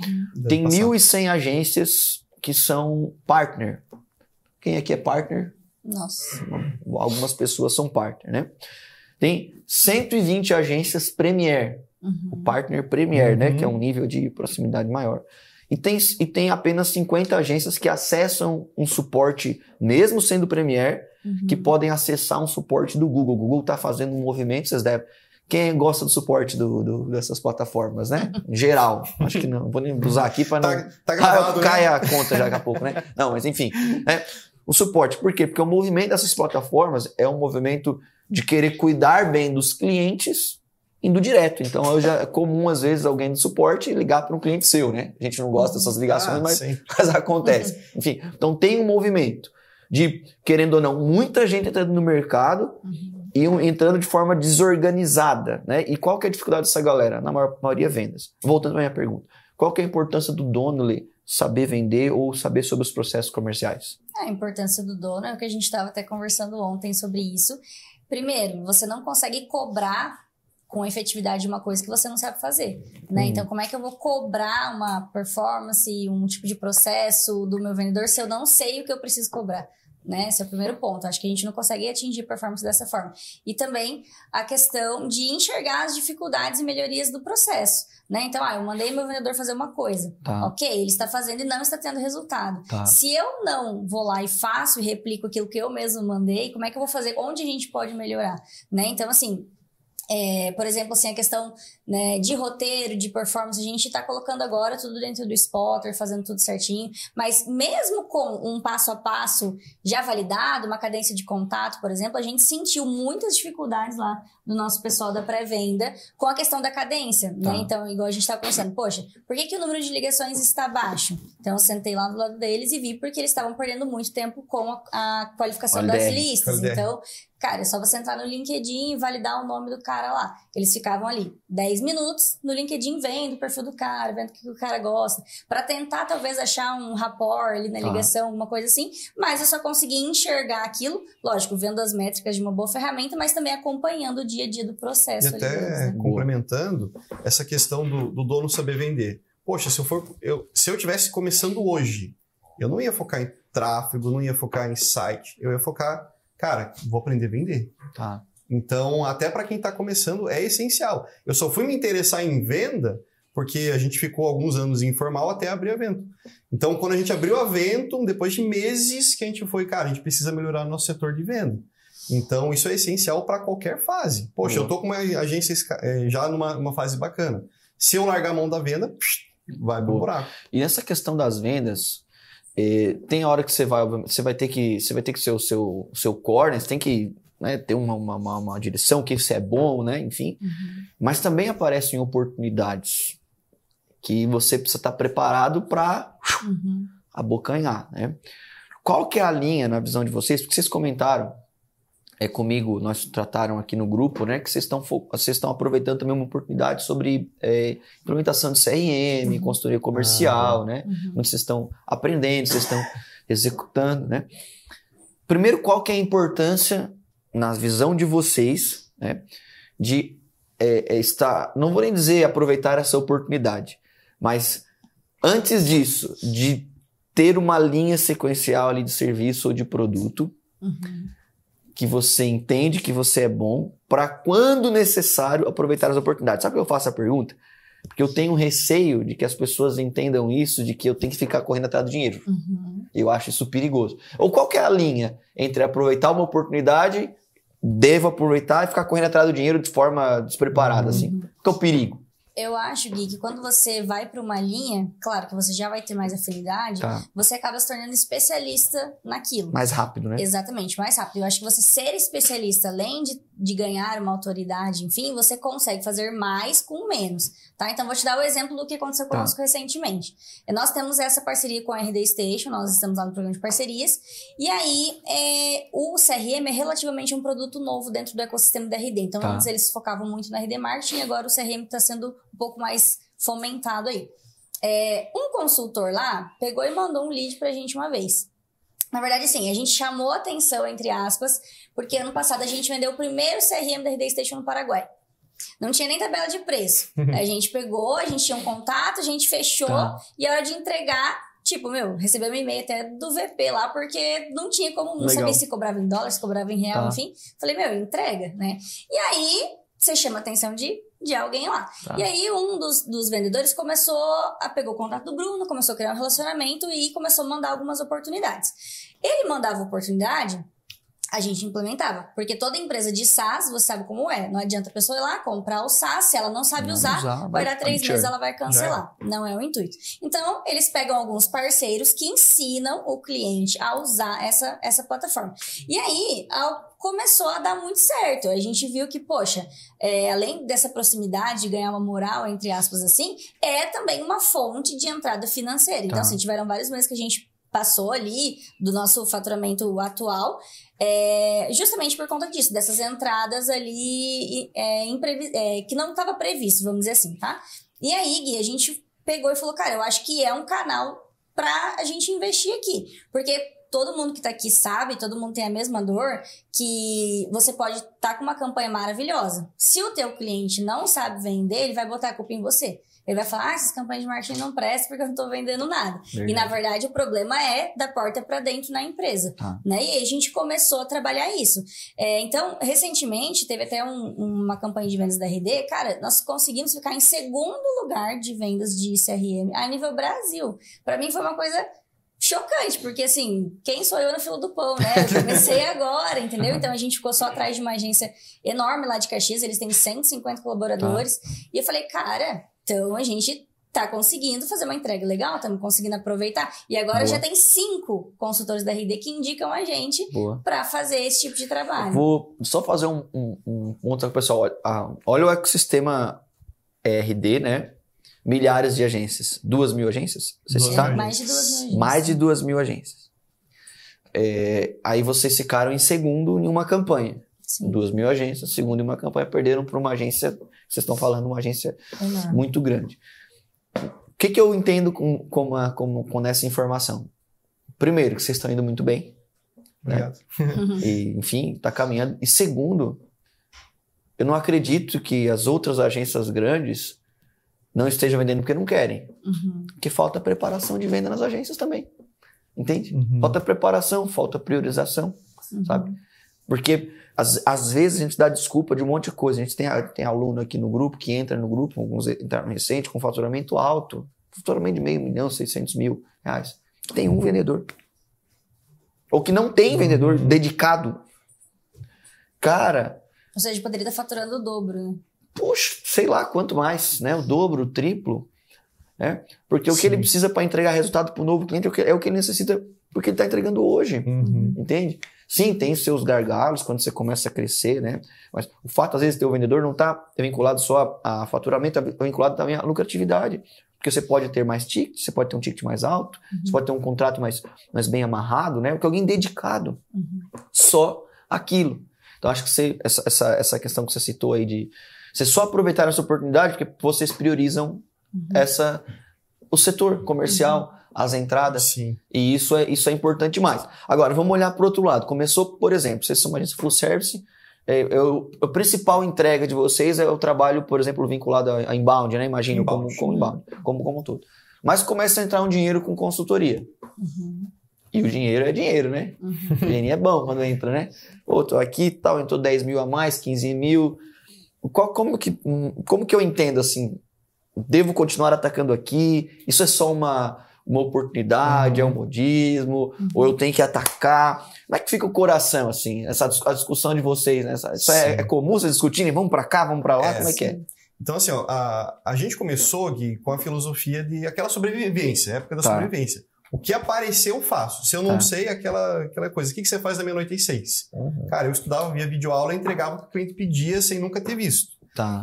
Tem 1.100 agências que são partner. Quem aqui é partner? Nossa. Algumas pessoas são partner, né? Tem 120 agências Premier. O partner Premier, né? Que é um nível de proximidade maior. E tem apenas 50 agências que acessam um suporte, mesmo sendo Premier, que podem acessar um suporte do Google. O Google está fazendo um movimento, vocês devem... Quem gosta do suporte dessas plataformas, né? Em geral. Acho que não. Vou nem usar aqui para não... Tá gravado, cai a conta já daqui a pouco, né? Não, mas enfim. O suporte. Por quê? Porque o movimento dessas plataformas é um movimento de querer cuidar bem dos clientes indo direto. Então, é comum, às vezes, alguém do suporte ligar para um cliente seu, né? A gente não gosta dessas ligações, mas acontece. Enfim, então tem um movimento de, querendo ou não, muita gente entrando no mercado e entrando de forma desorganizada, né? E qual que é a dificuldade dessa galera? Na maioria, vendas. Voltando para a minha pergunta. Qual que é a importância do dono, Lê, saber vender ou saber sobre os processos comerciais? A importância do dono é o que a gente estava até conversando ontem sobre isso. Primeiro, você não consegue cobrar com efetividade uma coisa que você não sabe fazer, né? Então, como é que eu vou cobrar uma performance, um tipo de processo do meu vendedor se eu não sei o que eu preciso cobrar? né? Esse é o primeiro ponto. Acho que a gente não consegue atingir performance dessa forma. E também a questão de enxergar as dificuldades e melhorias do processo, né? Então, eu mandei meu vendedor fazer uma coisa. Tá. Ok, ele está fazendo e não está tendo resultado. Tá. Se eu não vou lá e faço e replico aquilo que eu mesmo mandei, como é que eu vou fazer? Onde a gente pode melhorar, né? Então, assim, por exemplo, assim, a questão, né, de roteiro, de performance, a gente está colocando agora tudo dentro do Spotter, fazendo tudo certinho, mas mesmo com um passo a passo já validado, uma cadência de contato, por exemplo, a gente sentiu muitas dificuldades lá do nosso pessoal da pré-venda com a questão da cadência, né? Então, igual a gente estava conversando, poxa, por que o número de ligações está baixo? Então, eu sentei lá do lado deles e vi porque eles estavam perdendo muito tempo com a qualificação das listas. Então, cara, é só você entrar no LinkedIn e validar o nome do cara lá. Eles ficavam ali 10 minutos no LinkedIn vendo o perfil do cara, vendo o que o cara gosta, para tentar talvez achar um rapport ali na ligação, alguma coisa assim, mas eu só consegui enxergar aquilo, lógico, vendo as métricas de uma boa ferramenta, mas também acompanhando o dia a dia do processo. E até complementando, essa questão do dono saber vender. Poxa, se eu tivesse começando hoje, eu não ia focar em tráfego, não ia focar em site, eu ia focar, cara, vou aprender a vender. Tá. Então, até para quem está começando, é essencial. Eu só fui me interessar em venda porque a gente ficou alguns anos informal até abrir a Vento. Então, quando a gente abriu a Vento, depois de meses que a gente foi, cara, a gente precisa melhorar nosso setor de venda. Então, isso é essencial para qualquer fase. Poxa, eu tô com uma agência já numa fase bacana. Se eu largar a mão da venda, vai pro buraco. E nessa questão das vendas, tem hora que você vai ter que ser o seu core, né? Você tem que, né, ter uma direção, que isso é bom, né? Enfim. Mas também aparecem oportunidades que você precisa estar preparado para abocanhar, né? Qual que é a linha na visão de vocês? Porque vocês comentaram comigo, nós trataram aqui no grupo, né, que vocês estão aproveitando também uma oportunidade sobre implementação de CRM, consultoria comercial, né? Onde vocês estão aprendendo, vocês estão executando, né? Primeiro, qual que é a importância, na visão de vocês, né, de não vou nem dizer aproveitar essa oportunidade, mas antes disso, de ter uma linha sequencial ali de serviço ou de produto, que você entende que você é bom, para quando necessário aproveitar as oportunidades. Sabe por que eu faço a pergunta? Porque eu tenho receio de que as pessoas entendam isso, de que eu tenho que ficar correndo atrás do dinheiro. Eu acho isso perigoso. Ou qual que é a linha entre aproveitar uma oportunidade, devo aproveitar e ficar correndo atrás do dinheiro de forma despreparada, assim? Qual é o perigo? Eu acho, Gui, que quando você vai para uma linha, claro que você já vai ter mais afinidade, você acaba se tornando especialista naquilo. Mais rápido, né? Exatamente, mais rápido. Eu acho que você ser especialista, além de ganhar uma autoridade, enfim, você consegue fazer mais com menos, tá? Então, vou te dar o exemplo do que aconteceu conosco recentemente. Nós temos essa parceria com a RD Station, nós estamos lá no programa de parcerias, e aí o CRM é relativamente um produto novo dentro do ecossistema da RD. Então, antes eles focavam muito na RD Marketing, e agora o CRM está sendo um pouco mais fomentado aí. Um consultor lá pegou e mandou um lead pra gente uma vez. Na verdade, assim, a gente chamou a atenção, entre aspas, porque ano passado a gente vendeu o primeiro CRM da RD Station no Paraguai. Não tinha nem tabela de preço. A gente pegou, a gente tinha um contato, a gente fechou, e a hora de entregar, tipo, recebemos um e-mail até do VP lá, porque não tinha como, não sabia se cobrava em dólar, se cobrava em real, enfim. Falei, entrega, né? E aí, você chama a atenção de alguém lá. E aí, um dos vendedores pegou o contato do Bruno, começou a criar um relacionamento e começou a mandar algumas oportunidades. Ele mandava oportunidade, a gente implementava. Porque toda empresa de SaaS, você sabe como é. Não adianta a pessoa ir lá, comprar o SaaS, se ela não sabe usar, vai dar 3 meses, ela vai cancelar. Não é o intuito. Então, eles pegam alguns parceiros que ensinam o cliente a usar essa plataforma. E aí, começou a dar muito certo. A gente viu que, poxa, além dessa proximidade de ganhar uma moral, entre aspas assim, é também uma fonte de entrada financeira. Então, assim, tiveram vários meses que a gente passou ali do nosso faturamento atual, justamente por conta disso, dessas entradas ali que não estava previsto, vamos dizer assim, tá? E aí, Gui, a gente pegou e falou, cara, eu acho que é um canal pra a gente investir aqui, porque todo mundo que tá aqui sabe, todo mundo tem a mesma dor, que você pode estar com uma campanha maravilhosa. Se o teu cliente não sabe vender, ele vai botar a culpa em você. Ele vai falar, essas campanhas de marketing não prestam porque eu não tô vendendo nada. Verdade. E, na verdade, o problema é da porta para dentro na empresa. Né? E aí a gente começou a trabalhar isso. Então, recentemente, teve até uma campanha de vendas da RD. Cara, nós conseguimos ficar em segundo lugar de vendas de CRM a nível Brasil. Para mim, foi uma coisa chocante, porque assim, quem sou eu na fila do pão, né? Eu comecei agora, entendeu? Então a gente ficou só atrás de uma agência enorme lá de Caxias, eles têm 150 colaboradores. E eu falei, cara, então a gente tá conseguindo fazer uma entrega legal, estamos conseguindo aproveitar. E agora já tem 5 consultores da RD que indicam a gente para fazer esse tipo de trabalho. Vou só fazer um ponto para o pessoal. Olha o ecossistema RD, né? Milhares de agências. 2.000 agências? Mais de 2.000 agências. Mais de 2.000 agências. Aí vocês ficaram em segundo em uma campanha. Sim. 2.000 agências, segundo em uma campanha, perderam para uma agência, vocês estão falando, uma agência muito grande. O que eu entendo com essa informação? Primeiro, que vocês estão indo muito bem. Obrigado. Né? E, enfim, está caminhando. E segundo, eu não acredito que as outras agências grandes não estejam vendendo porque não querem. Porque falta preparação de venda nas agências também. Entende? Falta preparação, falta priorização, sabe? Porque às vezes a gente dá desculpa de um monte de coisa. A gente tem aluno aqui no grupo que entra no grupo, alguns entraram recente, com faturamento alto, faturamento de 500 mil, 600 mil reais. Tem um vendedor. Ou que não tem vendedor dedicado. Cara... Ou seja, poderia estar faturando o dobro, né? Poxa, sei lá quanto mais, né? O dobro, o triplo. Né? Porque o que ele precisa para entregar resultado para o novo cliente é o que ele necessita porque ele está entregando hoje. Entende? Sim, tem seus gargalos quando você começa a crescer, né? Mas o fato, às vezes, de ter o vendedor não está vinculado só a faturamento, está vinculado também à lucratividade. Porque você pode ter mais tickets, você pode ter um ticket mais alto, você pode ter um contrato mais bem amarrado, né? Porque alguém dedicado só aquilo. Então, acho que essa questão que você citou aí de vocês só aproveitaram essa oportunidade porque vocês priorizam o setor comercial, as entradas. Sim. E isso é importante demais. Agora, vamos olhar para o outro lado. Começou, por exemplo, vocês são uma agência full service. A principal entrega de vocês é o trabalho, por exemplo, vinculado a inbound, né? Imagino como inbound, como um todo. Mas começa a entrar um dinheiro com consultoria. E o dinheiro é dinheiro, né? O dinheirinho é bom quando entra, né? Pô, tô aqui e tal, entrou 10 mil a mais, 15 mil... Como que eu entendo assim? Devo continuar atacando aqui? Isso é só uma oportunidade? É um modismo? Ou eu tenho que atacar? Como é que fica o coração, assim? A discussão de vocês, né? Isso é comum vocês discutirem? Vamos pra cá, vamos pra lá? Como é que é? Então, assim, ó, a gente começou, Gui, com a filosofia de aquela sobrevivência, época da sobrevivência. O que aparecer eu faço. Se eu não sei, aquela coisa. O que você faz da meia-noite às 6? Cara, eu estudava via videoaula e entregava o que o cliente pedia sem nunca ter visto.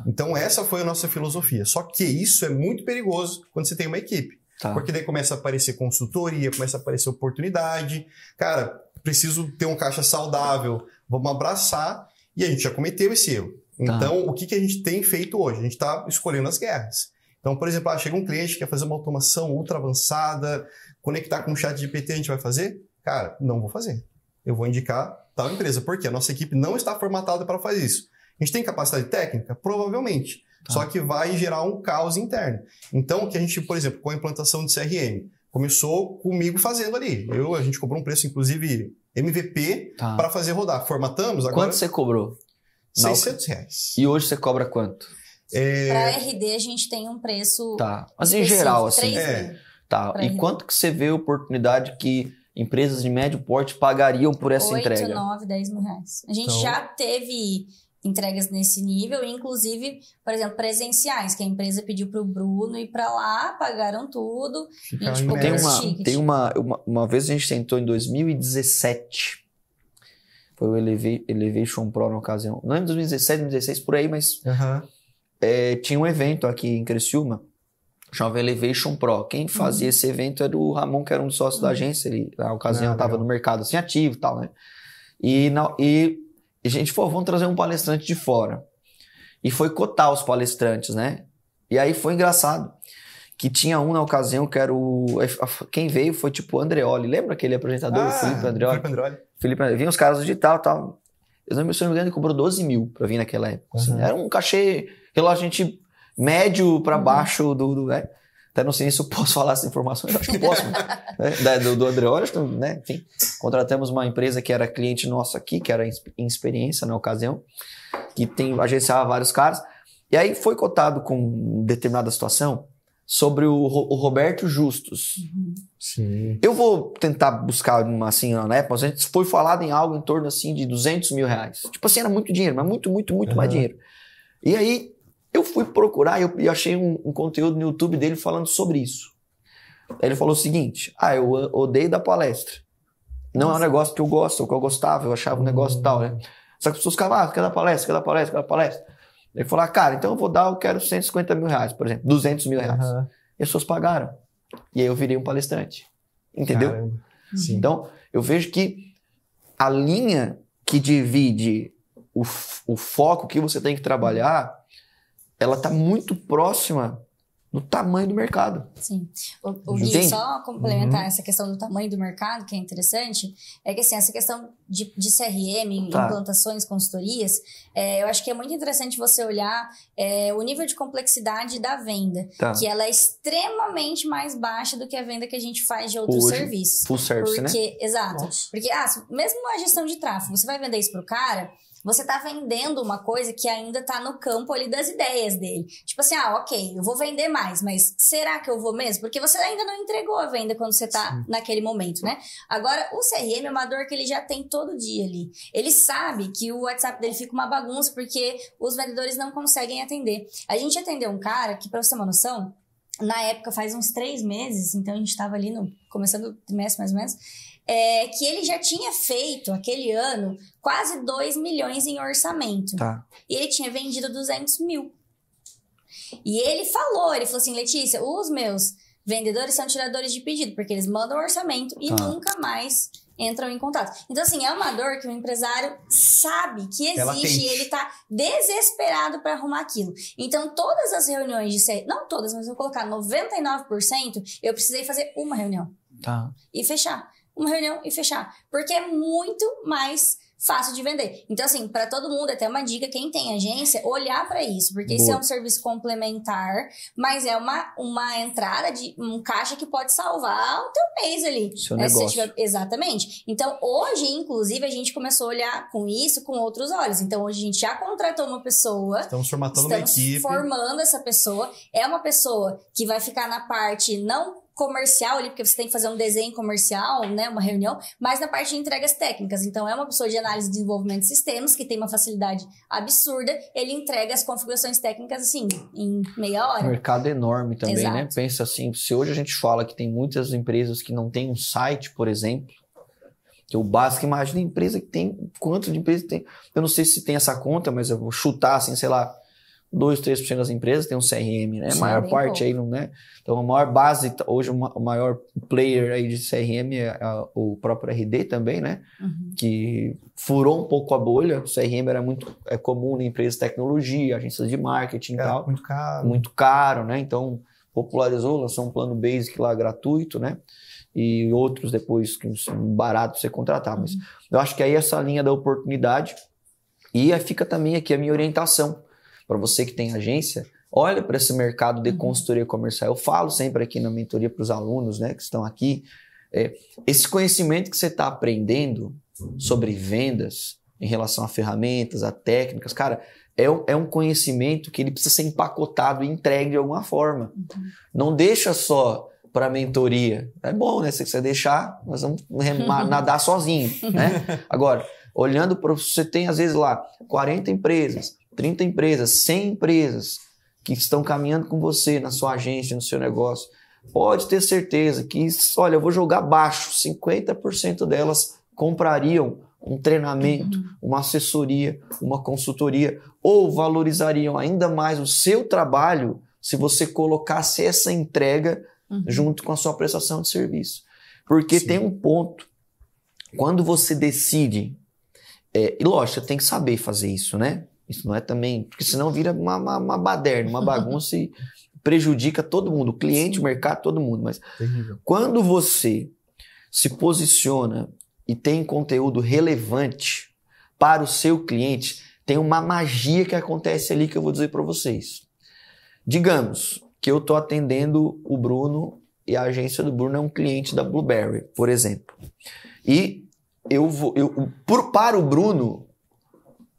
Então essa foi a nossa filosofia. Só que isso é muito perigoso quando você tem uma equipe. Porque daí começa a aparecer consultoria, começa a aparecer oportunidade. Cara, preciso ter um caixa saudável. Vamos abraçar. E a gente já cometeu esse erro. Então, o que a gente tem feito hoje? A gente está escolhendo as guerras. Então, por exemplo, chega um cliente que quer fazer uma automação ultra avançada, conectar com o chat GPT, a gente vai fazer? Cara, não vou fazer. Eu vou indicar tal empresa. Por quê? A nossa equipe não está formatada para fazer isso. A gente tem capacidade técnica? Provavelmente. Só que vai gerar um caos interno. Então, o que a gente, por exemplo, com a implantação de CRM, começou comigo fazendo ali. A gente cobrou um preço, inclusive, MVP, para fazer rodar. Formatamos agora... Quanto você cobrou? R$600. E hoje você cobra quanto? Para RD, a gente tem um preço... Mas em geral, assim... 3.000. E quanto que você vê a oportunidade que empresas de médio porte pagariam por essa entrega? 8, 9, 10 mil reais. A gente já teve entregas nesse nível, inclusive, por exemplo, presenciais, que a empresa pediu para o Bruno ir para lá, pagaram tudo, a gente cobrou esse ticket. Uma vez a gente tentou em 2017, foi o Elevation Pro na ocasião, não em 2017, 2016, por aí, mas tinha um evento aqui em Criciúma, chamava Elevation Pro. Quem fazia esse evento era o Ramon, que era um dos sócios da agência. Ele, na ocasião, estava no mercado assim, ativo e tal, né? E a gente falou, vamos trazer um palestrante de fora. E foi cotar os palestrantes, né? E aí foi engraçado. Que tinha um na ocasião que era quem veio foi tipo o Andreoli. Lembra aquele apresentador, o Felipe Andreoli? Felipe Andreoli. Vinha os caras do digital e tal. Eu não me engano, ele cobrou 12 mil pra vir naquela época. Assim. Era um cachê, relógio, a gente médio para baixo né? Até não sei se eu posso falar essa informação, eu acho que posso. Né? Do Andreoli, né? Enfim, contratamos uma empresa que era cliente nossa aqui, que era em experiência na ocasião, que agenciava vários caras. E aí foi cotado com determinada situação sobre o Roberto Justus. Sim. Eu vou tentar buscar uma assim, na época, mas a gente foi falado em algo em torno assim de 200 mil reais. Tipo assim, era muito dinheiro, mas muito mais dinheiro. E aí eu fui procurar e eu achei um conteúdo no YouTube dele falando sobre isso. Aí ele falou o seguinte: eu odeio dar palestra. Não é um negócio que eu gosto, ou que eu gostava, eu achava um negócio tal, né? Só que as pessoas ficavam, quer dar palestra. Ele falou, cara, então eu quero 150 mil reais, por exemplo, 200 mil reais. E as pessoas pagaram. E aí eu virei um palestrante. Entendeu? Caramba. Sim. Então, eu vejo que a linha que divide o foco que você tem que trabalhar, ela está muito próxima do tamanho do mercado. Sim. O Gui, só complementar essa questão do tamanho do mercado, que é interessante, é que assim, essa questão de CRM, implantações, consultorias, eu acho que é muito interessante você olhar o nível de complexidade da venda, que ela é extremamente mais baixa do que a venda que a gente faz de outros serviços. Full service, né? Exato. Porque, mesmo a gestão de tráfego, você vai vender isso pro cara, você tá vendendo uma coisa que ainda tá no campo ali das ideias dele. Tipo assim, ok, eu vou vender mais, mas será que eu vou mesmo? Porque você ainda não entregou a venda quando você tá naquele momento, né? Agora, o CRM é uma dor que ele já tem todo dia ali. Ele sabe que o WhatsApp dele fica uma bagunça porque os vendedores não conseguem atender. A gente atendeu um cara que, pra você ter uma noção, na época faz uns 3 meses, então a gente tava ali começando o trimestre mais ou menos, que ele já tinha feito, aquele ano, quase 2 milhões em orçamento. E ele tinha vendido 200 mil. E ele falou assim, Letícia, os meus vendedores são tiradores de pedido, porque eles mandam orçamento e nunca mais entram em contato. Então, assim, é uma dor que o empresário sabe que existe e ele tá desesperado para arrumar aquilo. Então, todas as reuniões não todas, mas eu vou colocar 99%, eu precisei fazer uma reunião. E fechar. Uma reunião e fechar. Porque é muito mais fácil de vender. Então, assim, para todo mundo, até uma dica, quem tem agência, olhar para isso. Porque isso é um serviço complementar, mas é uma entrada de um caixa que pode salvar o teu mês ali. Seu negócio. Exatamente. Então, hoje, inclusive, a gente começou a olhar com isso com outros olhos. Então, hoje a gente já contratou uma pessoa. Estamos formatando uma equipe. Formando essa pessoa. É uma pessoa que vai ficar na parte não comercial ali, porque você tem que fazer um desenho comercial, né, uma reunião, mas na parte de entregas técnicas. Então, é uma pessoa de análise e desenvolvimento de sistemas, que tem uma facilidade absurda, ele entrega as configurações técnicas, assim, em meia hora. O mercado é enorme também, Exato. Né? Pensa assim, se hoje a gente fala que tem muitas empresas que não têm um site, por exemplo, que o básico, imagina a empresa que tem, quantas de empresas tem, eu não sei se tem essa conta, mas eu vou chutar, assim, sei lá, 2, 3% das empresas tem um CRM, né? A maior parte aí, não, né? Então, a maior base, hoje o maior player aí de CRM é o próprio RD também, né? Que furou um pouco a bolha. O CRM era muito comum em empresas de tecnologia, agências de marketing e tal. Muito caro. Muito caro, né? Então, popularizou, lançou um plano basic lá gratuito, né? E outros depois que são baratos você contratar. Mas eu acho que aí essa linha da oportunidade. E aí fica também aqui a minha orientação. Para você que tem agência, olha para esse mercado de consultoria comercial. Eu falo sempre aqui na mentoria para os alunos, né, que estão aqui, esse conhecimento que você está aprendendo sobre vendas em relação a ferramentas, a técnicas, cara, é um conhecimento que ele precisa ser empacotado e entregue de alguma forma. Não deixa só para mentoria. É bom, né? Se você deixar, nós vamos nadar sozinho, né? Agora, olhando para você tem às vezes lá 40 empresas, 30 empresas, 100 empresas que estão caminhando com você na sua agência, no seu negócio. Pode ter certeza que, olha, eu vou jogar baixo, 50% delas comprariam um treinamento, uma assessoria, uma consultoria, ou valorizariam ainda mais o seu trabalho se você colocasse essa entrega junto com a sua prestação de serviço. Porque tem um ponto, quando você decide, e lógico, você tem que saber fazer isso, né? Isso não é também, porque senão vira uma baderna, uma bagunça e prejudica todo mundo, o cliente, o mercado, todo mundo. Mas quando você se posiciona e tem conteúdo relevante para o seu cliente, tem uma magia que acontece ali que eu vou dizer para vocês. digamos que eu estou atendendo o Bruno e a agência do Bruno é um cliente da Blueberry, por exemplo. E para o Bruno,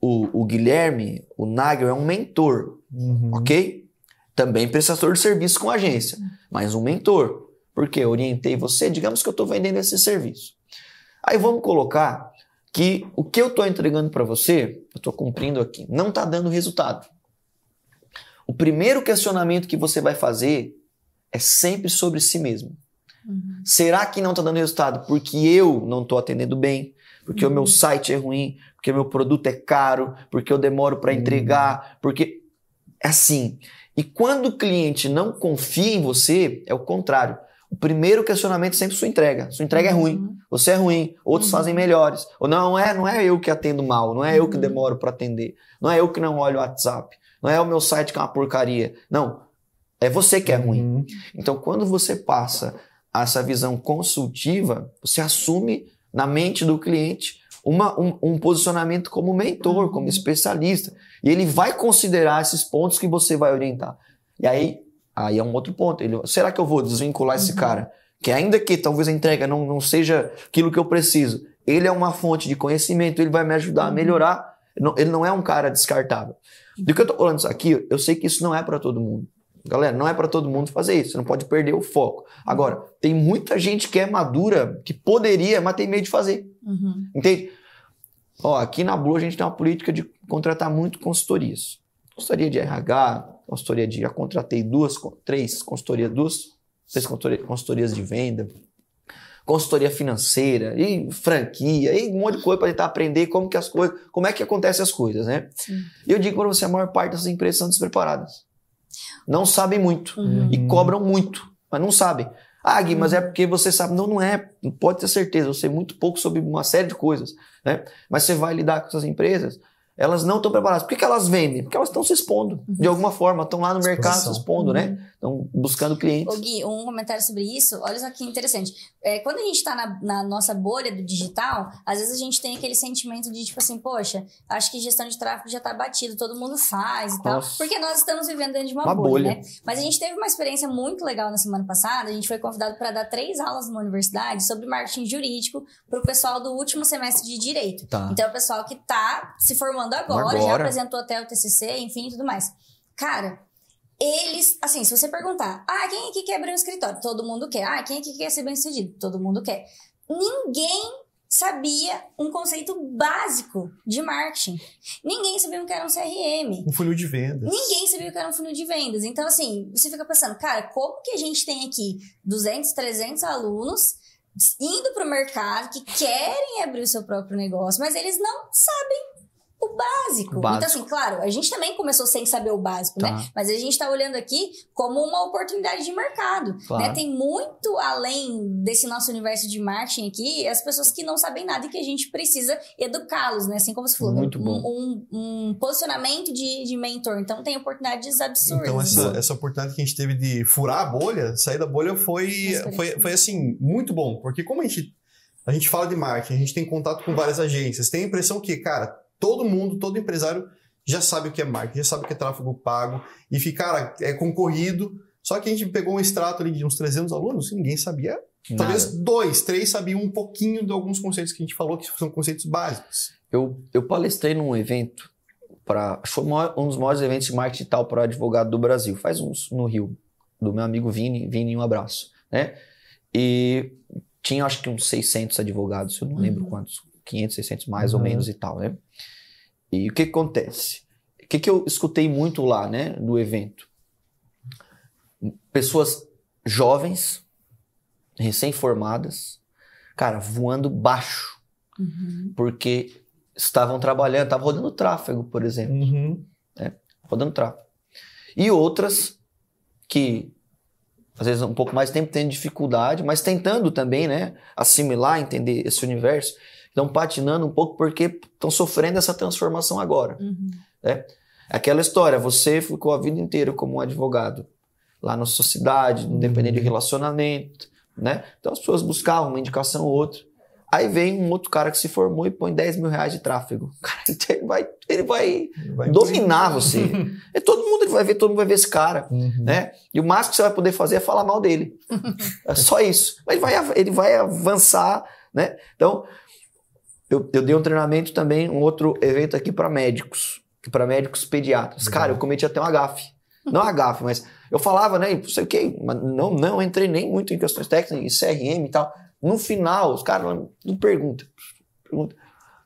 o Guilherme, o Nagel é um mentor, ok? Também prestador de serviço com a agência, mas um mentor. Porque eu orientei você, digamos que eu estou vendendo esse serviço. Aí vamos colocar que o que eu estou entregando para você, eu estou cumprindo aqui, não está dando resultado. O primeiro questionamento que você vai fazer é sempre sobre si mesmo. Será que não está dando resultado porque eu não estou atendendo bem, porque o meu site é ruim, porque o meu produto é caro, porque eu demoro para entregar, porque é assim. E quando o cliente não confia em você, é o contrário. O primeiro questionamento é sempre sua entrega. Sua entrega é ruim, você é ruim, outros fazem melhores. Ou não é eu que atendo mal, não é eu que demoro para atender, não é eu que não olho o WhatsApp, não é o meu site que é uma porcaria. Não, é você que é ruim. Então, quando você passa essa visão consultiva, você assume na mente do cliente um posicionamento como mentor, como especialista. E ele vai considerar esses pontos que você vai orientar. E aí é um outro ponto. Será que eu vou desvincular esse cara? Que ainda que talvez a entrega não seja aquilo que eu preciso, ele é uma fonte de conhecimento, ele vai me ajudar a melhorar. Ele não é um cara descartável. Do que eu tô falando isso aqui, eu sei que isso não é para todo mundo. Galera, não é para todo mundo fazer isso. Você não pode perder o foco. Agora, tem muita gente que é madura, que poderia, mas tem medo de fazer. Entende? Aqui na Blue a gente tem uma política de contratar muito consultorias. Consultoria de RH, já contratei três consultorias de venda, consultoria financeira, e franquia, e um monte de coisa para tentar aprender como é que acontecem as coisas, né? E eu digo para você, a maior parte das empresas são despreparadas. Não sabem muito e cobram muito, mas não sabem. Gui, mas é porque você sabe. Não é, pode ter certeza, eu sei muito pouco sobre uma série de coisas, né? Mas você vai lidar com essas empresas, elas não estão preparadas. Por que elas vendem? Porque elas estão se expondo, de alguma forma, estão lá no mercado se expondo, né? Estão buscando clientes. Gui, um comentário sobre isso, olha só que interessante. Quando a gente está na nossa bolha do digital, às vezes a gente tem aquele sentimento de tipo assim, poxa, acho que gestão de tráfego já está batido, todo mundo faz e tal, porque nós estamos vivendo dentro de uma bolha, né? Mas a gente teve uma experiência muito legal na semana passada, a gente foi convidado para dar 3 aulas numa universidade sobre marketing jurídico para o pessoal do último semestre de Direito. Então, é o pessoal que está se formando agora, já apresentou até o TCC, enfim, tudo mais. Cara, eles, assim, se você perguntar, quem aqui quer abrir um escritório? Todo mundo quer. Quem aqui quer ser bem-sucedido? Todo mundo quer. Ninguém sabia um conceito básico de marketing. Ninguém sabia o que era um CRM. Um funil de vendas. Ninguém sabia o que era um funil de vendas. Então, assim, você fica pensando, cara, como que a gente tem aqui 200, 300 alunos indo pro mercado que querem abrir o seu próprio negócio, mas eles não sabem o básico. Então, assim, claro, a gente também começou sem saber o básico, né? Mas a gente tá olhando aqui como uma oportunidade de mercado, né? Tem muito além desse nosso universo de marketing aqui, as pessoas que não sabem nada e que a gente precisa educá-los, né? Assim como você falou, um posicionamento de mentor. Então, tem oportunidades absurdas. Então, essa oportunidade que a gente teve de furar a bolha, sair da bolha foi assim, muito bom. Porque como a gente fala de marketing, a gente tem contato com várias agências, tem a impressão que, cara, todo empresário já sabe o que é marketing, já sabe o que é tráfego pago, e cara, é concorrido. Só que a gente pegou um extrato ali de uns 300 alunos e ninguém sabia. Nada. Talvez 2, 3 sabiam um pouquinho de alguns conceitos que a gente falou, que são conceitos básicos. Eu palestrei num evento, foi um dos maiores eventos de marketing digital para advogado do Brasil, faz uns no Rio, do meu amigo Vini, um abraço, né? E tinha acho que uns 600 advogados, eu não lembro quantos, 500, 600 mais ou menos e tal, né? E o que acontece? O que eu escutei muito lá, né, do evento? Pessoas jovens, recém-formadas, cara, voando baixo, porque estavam trabalhando, estavam rodando tráfego, por exemplo, né? Rodando tráfego. E outras que, às vezes, um pouco mais tempo tendo dificuldade, mas tentando também, né, assimilar, entender esse universo, estão patinando um pouco porque estão sofrendo essa transformação agora. Né? Aquela história, você ficou a vida inteira como um advogado lá na sua cidade, dependendo de relacionamento, né? Então as pessoas buscavam uma indicação ou outra. Aí vem um outro cara que se formou e põe 10 mil reais de tráfego. Cara, ele vai dominar você. Todo mundo vai ver esse cara. Né? E o máximo que você vai poder fazer é falar mal dele. É só isso. Mas ele vai avançar. Né? Então, eu dei um treinamento também, um outro evento aqui para médicos pediatras. Cara, eu cometi até uma gafe. Não uma gafe, mas eu falava, né? Não sei o quê, mas não entrei nem muito em questões técnicas, em CRM e tal. No final, os caras não perguntam.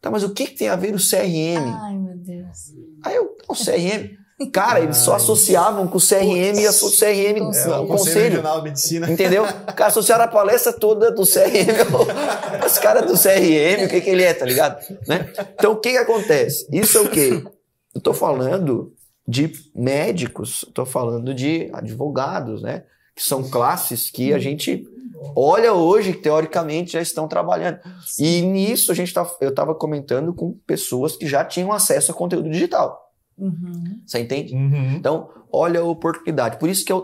Tá, mas o que tem a ver o CRM? Ai, meu Deus. Aí o CRM... Cara, eles só associavam com o CRM e o CRM, o Conselho Regional de Medicina. Entendeu? O cara associaram a palestra toda do CRM. Os caras do CRM, o que ele é, tá ligado? Né? Então, o que acontece? Isso é o quê? Eu tô falando de médicos, tô falando de advogados, né? Que são classes que a gente olha hoje, que teoricamente já estão trabalhando. E nisso eu estava comentando com pessoas que já tinham acesso a conteúdo digital. Você entende? Então, olha a oportunidade. Por isso que eu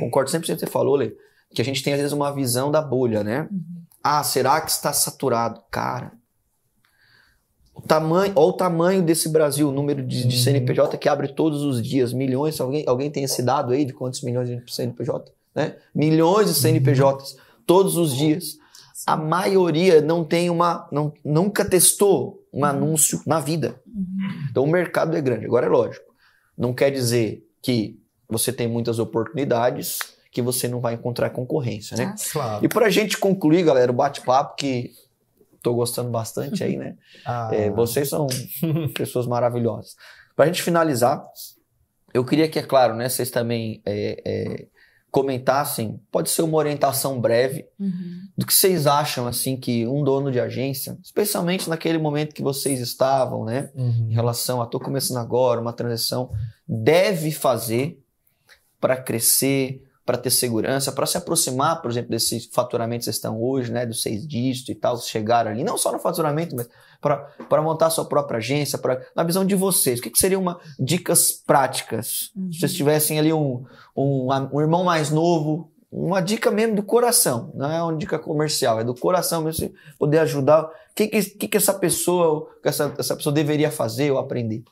concordo 100% com o que você falou, Lê, que a gente tem às vezes uma visão da bolha, né? Ah, será que está saturado? Cara, olha o tamanho desse Brasil, o número de CNPJ que abre todos os dias, milhões. Alguém tem esse dado aí de quantos milhões de CNPJ? Né? Milhões de CNPJs todos os dias. A maioria não tem nunca testou um anúncio na vida. Então o mercado é grande. Agora é lógico, não quer dizer que você tem muitas oportunidades, que você não vai encontrar concorrência, né? Claro. E pra gente concluir, galera, o bate-papo que tô gostando bastante aí, né? Vocês são pessoas maravilhosas. Pra gente finalizar, eu queria que, é claro, né, vocês também comentassem, pode ser uma orientação breve, do que vocês acham, assim, que um dono de agência, especialmente naquele momento que vocês estavam, né, em relação a tô começando agora, uma transição, deve fazer para crescer, para ter segurança, para se aproximar, por exemplo, desse faturamento que vocês estão hoje, né, dos 6 dígitos e tal, chegar ali, não só no faturamento, mas para montar a sua própria agência, na visão de vocês, o que seriam dicas práticas? Se vocês tivessem ali um irmão mais novo, uma dica mesmo do coração, não é uma dica comercial, é do coração mesmo, poder ajudar. O que essa pessoa deveria fazer ou aprender?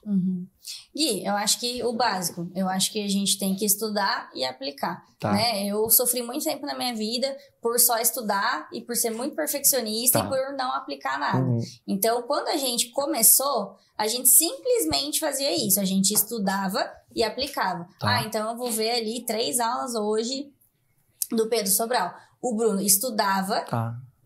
Gui, eu acho que o básico, eu acho que a gente tem que estudar e aplicar, né? Eu sofri muito tempo na minha vida por só estudar e por ser muito perfeccionista e por não aplicar nada. Então, quando a gente começou, a gente simplesmente fazia isso, a gente estudava e aplicava. Então eu vou ver ali 3 aulas hoje do Pedro Sobral. O Bruno estudava,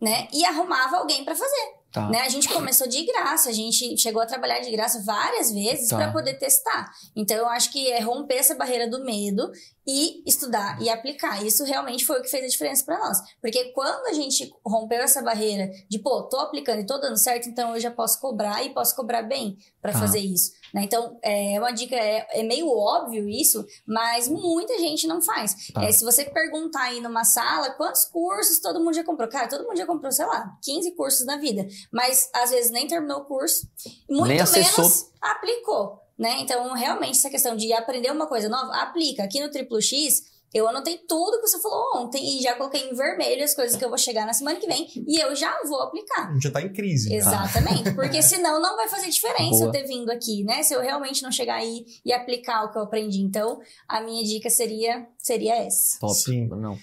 né? E arrumava alguém para fazer. Né? A gente começou de graça, a gente chegou a trabalhar de graça várias vezes para poder testar. Então eu acho que é romper essa barreira do medo e estudar e aplicar. Isso realmente foi o que fez a diferença para nós. Porque quando a gente rompeu essa barreira de, tô aplicando e tô dando certo, então eu já posso cobrar e posso cobrar bem para fazer isso. Né? Então, é uma dica, é meio óbvio isso, mas muita gente não faz. Se você perguntar aí numa sala, quantos cursos todo mundo já comprou? Cara, todo mundo já comprou, sei lá, 15 cursos na vida. Mas, às vezes, nem terminou o curso, muito menos aplicou. Né? Então, realmente, essa questão de aprender uma coisa nova, aplica. Aqui no Triplo X, eu anotei tudo que você falou ontem e já coloquei em vermelho as coisas que eu vou chegar na semana que vem e eu já vou aplicar. A gente já tá em crise. Exatamente, porque senão não vai fazer diferença eu ter vindo aqui, né? Se eu realmente não chegar aí e aplicar o que eu aprendi. Então, a minha dica seria essa. Top. Sim. Não.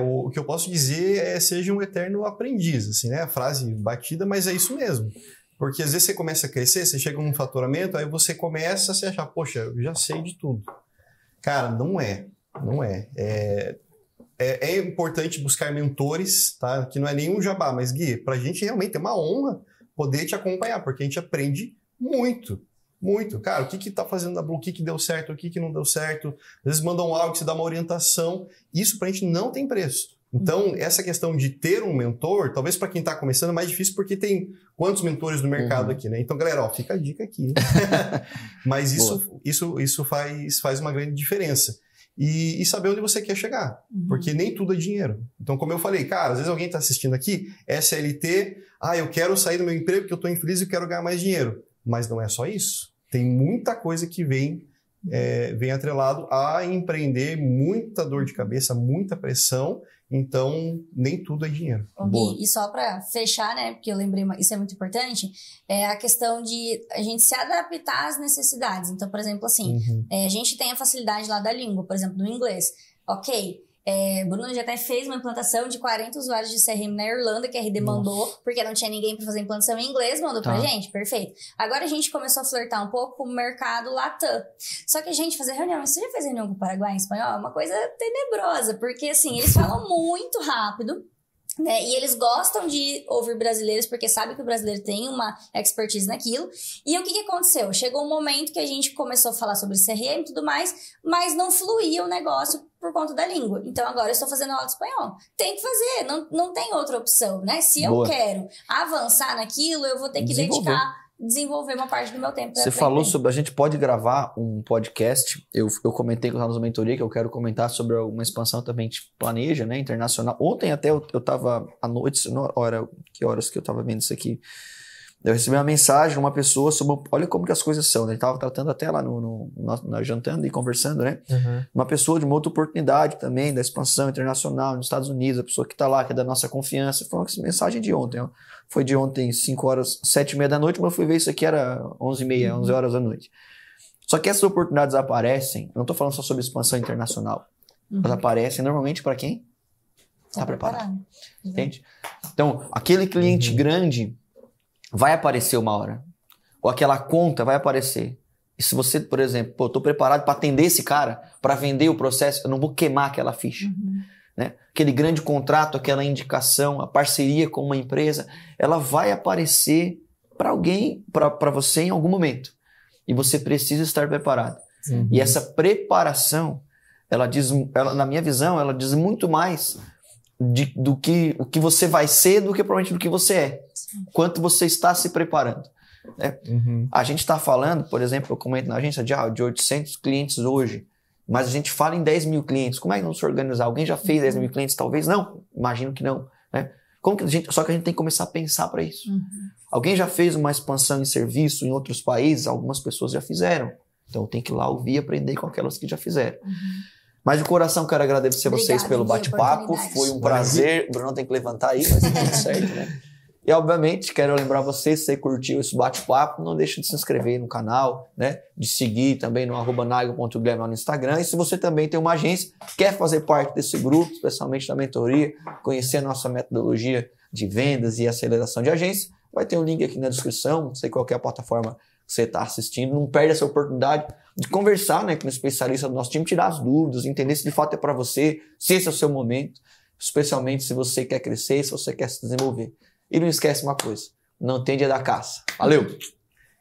O que eu posso dizer é seja um eterno aprendiz, assim, né? A frase batida, mas é isso mesmo. Porque às vezes você começa a crescer, você chega num faturamento, aí você começa a se achar, poxa, eu já sei de tudo. Cara, não é. É importante buscar mentores, tá? Que não é nenhum jabá, mas Gui, pra gente realmente é uma honra poder te acompanhar, porque a gente aprende muito. Muito. Cara, o que tá fazendo na Blue, o que deu certo, o que não deu certo. Às vezes mandam algo que você dá uma orientação. Isso pra gente não tem preço. Então, essa questão de ter um mentor, talvez para quem está começando é mais difícil porque tem quantos mentores no mercado aqui, né? Então, galera, fica a dica aqui. Mas isso faz uma grande diferença. E saber onde você quer chegar. Porque nem tudo é dinheiro. Então, como eu falei, cara, às vezes alguém está assistindo aqui, SLT, eu quero sair do meu emprego porque eu estou infeliz e quero ganhar mais dinheiro. Mas não é só isso. Tem muita coisa que vem vem atrelado a empreender, muita dor de cabeça, muita pressão. Então, nem tudo é dinheiro. E só para fechar, né, porque eu lembrei, isso é muito importante, é a questão de a gente se adaptar às necessidades. Então, por exemplo, assim, a gente tem a facilidade lá da língua, por exemplo, do inglês. Ok, Bruno já até fez uma implantação de 40 usuários de CRM na Irlanda, que a RD mandou, porque não tinha ninguém para fazer implantação em inglês, mandou pra gente, perfeito. Agora a gente começou a flertar um pouco com o mercado Latam. Só que a gente fazer reunião, você já fez reunião com o Paraguai em espanhol? É uma coisa tenebrosa, porque assim, eles falam muito rápido, né? E eles gostam de ouvir brasileiros porque sabem que o brasileiro tem uma expertise naquilo. E o que aconteceu? Chegou um momento que a gente começou a falar sobre CRM e tudo mais, mas não fluía o negócio por conta da língua. Então agora eu estou fazendo aula de espanhol. Tem que fazer, não tem outra opção, né? Se eu quero avançar naquilo, eu vou ter que desenvolver uma parte do meu tempo. Você falou sobre, a gente pode gravar um podcast, eu comentei com a mentoria que eu quero comentar sobre uma expansão também que a gente planeja, né, internacional. Ontem até eu tava à noite, que horas que eu tava vendo isso aqui, eu recebi uma mensagem de uma pessoa sobre, olha como que as coisas são, né? A gente tava tratando até lá na jantando e conversando, né? Uma pessoa de uma outra oportunidade também, da expansão internacional nos Estados Unidos, a pessoa que tá lá, que é da nossa confiança, foi uma mensagem de ontem, ó. Foi de ontem, 5 horas, 7h30 da noite, mas eu fui ver isso aqui, era 11h30, 11 horas da noite. Só que essas oportunidades aparecem, eu não tô falando só sobre expansão internacional, elas aparecem normalmente para quem? Tá preparado. Entende? Então, aquele cliente grande vai aparecer uma hora. Ou aquela conta vai aparecer. E se você, por exemplo, eu tô preparado para atender esse cara, para vender o processo, eu não vou queimar aquela ficha. Né? Aquele grande contrato, aquela indicação, a parceria com uma empresa, ela vai aparecer para alguém, para você em algum momento. E você precisa estar preparado. E essa preparação, na minha visão, ela diz muito mais do que o que você vai ser do que provavelmente do que você é. Quanto você está se preparando. Né? A gente está falando, por exemplo, eu comento na agência de 800 clientes hoje, mas a gente fala em 10 mil clientes. Como é que vamos se organizar? Alguém já fez 10 mil clientes? Talvez não. Imagino que não. Né? Só que a gente tem que começar a pensar para isso. Alguém já fez uma expansão em serviço em outros países? Algumas pessoas já fizeram. Então tem que ir lá ouvir e aprender com aquelas que já fizeram. Mas de coração quero agradecer vocês pelo bate-papo. Foi um prazer. O Bruno tem que levantar aí, mas tá tudo certo, né? E, obviamente, quero lembrar vocês, se você curtiu esse bate-papo, não deixe de se inscrever no canal, né? De seguir também no @nago.guilherme no Instagram. E se você também tem uma agência, quer fazer parte desse grupo, especialmente da mentoria, conhecer a nossa metodologia de vendas e aceleração de agência, vai ter um link aqui na descrição, não sei qual que é a plataforma que você está assistindo. Não perde essa oportunidade de conversar, né, com um especialista do nosso time, tirar as dúvidas, entender se de fato é para você, se esse é o seu momento, especialmente se você quer crescer, se você quer se desenvolver. E não esquece uma coisa, não tem dia da caça. Valeu!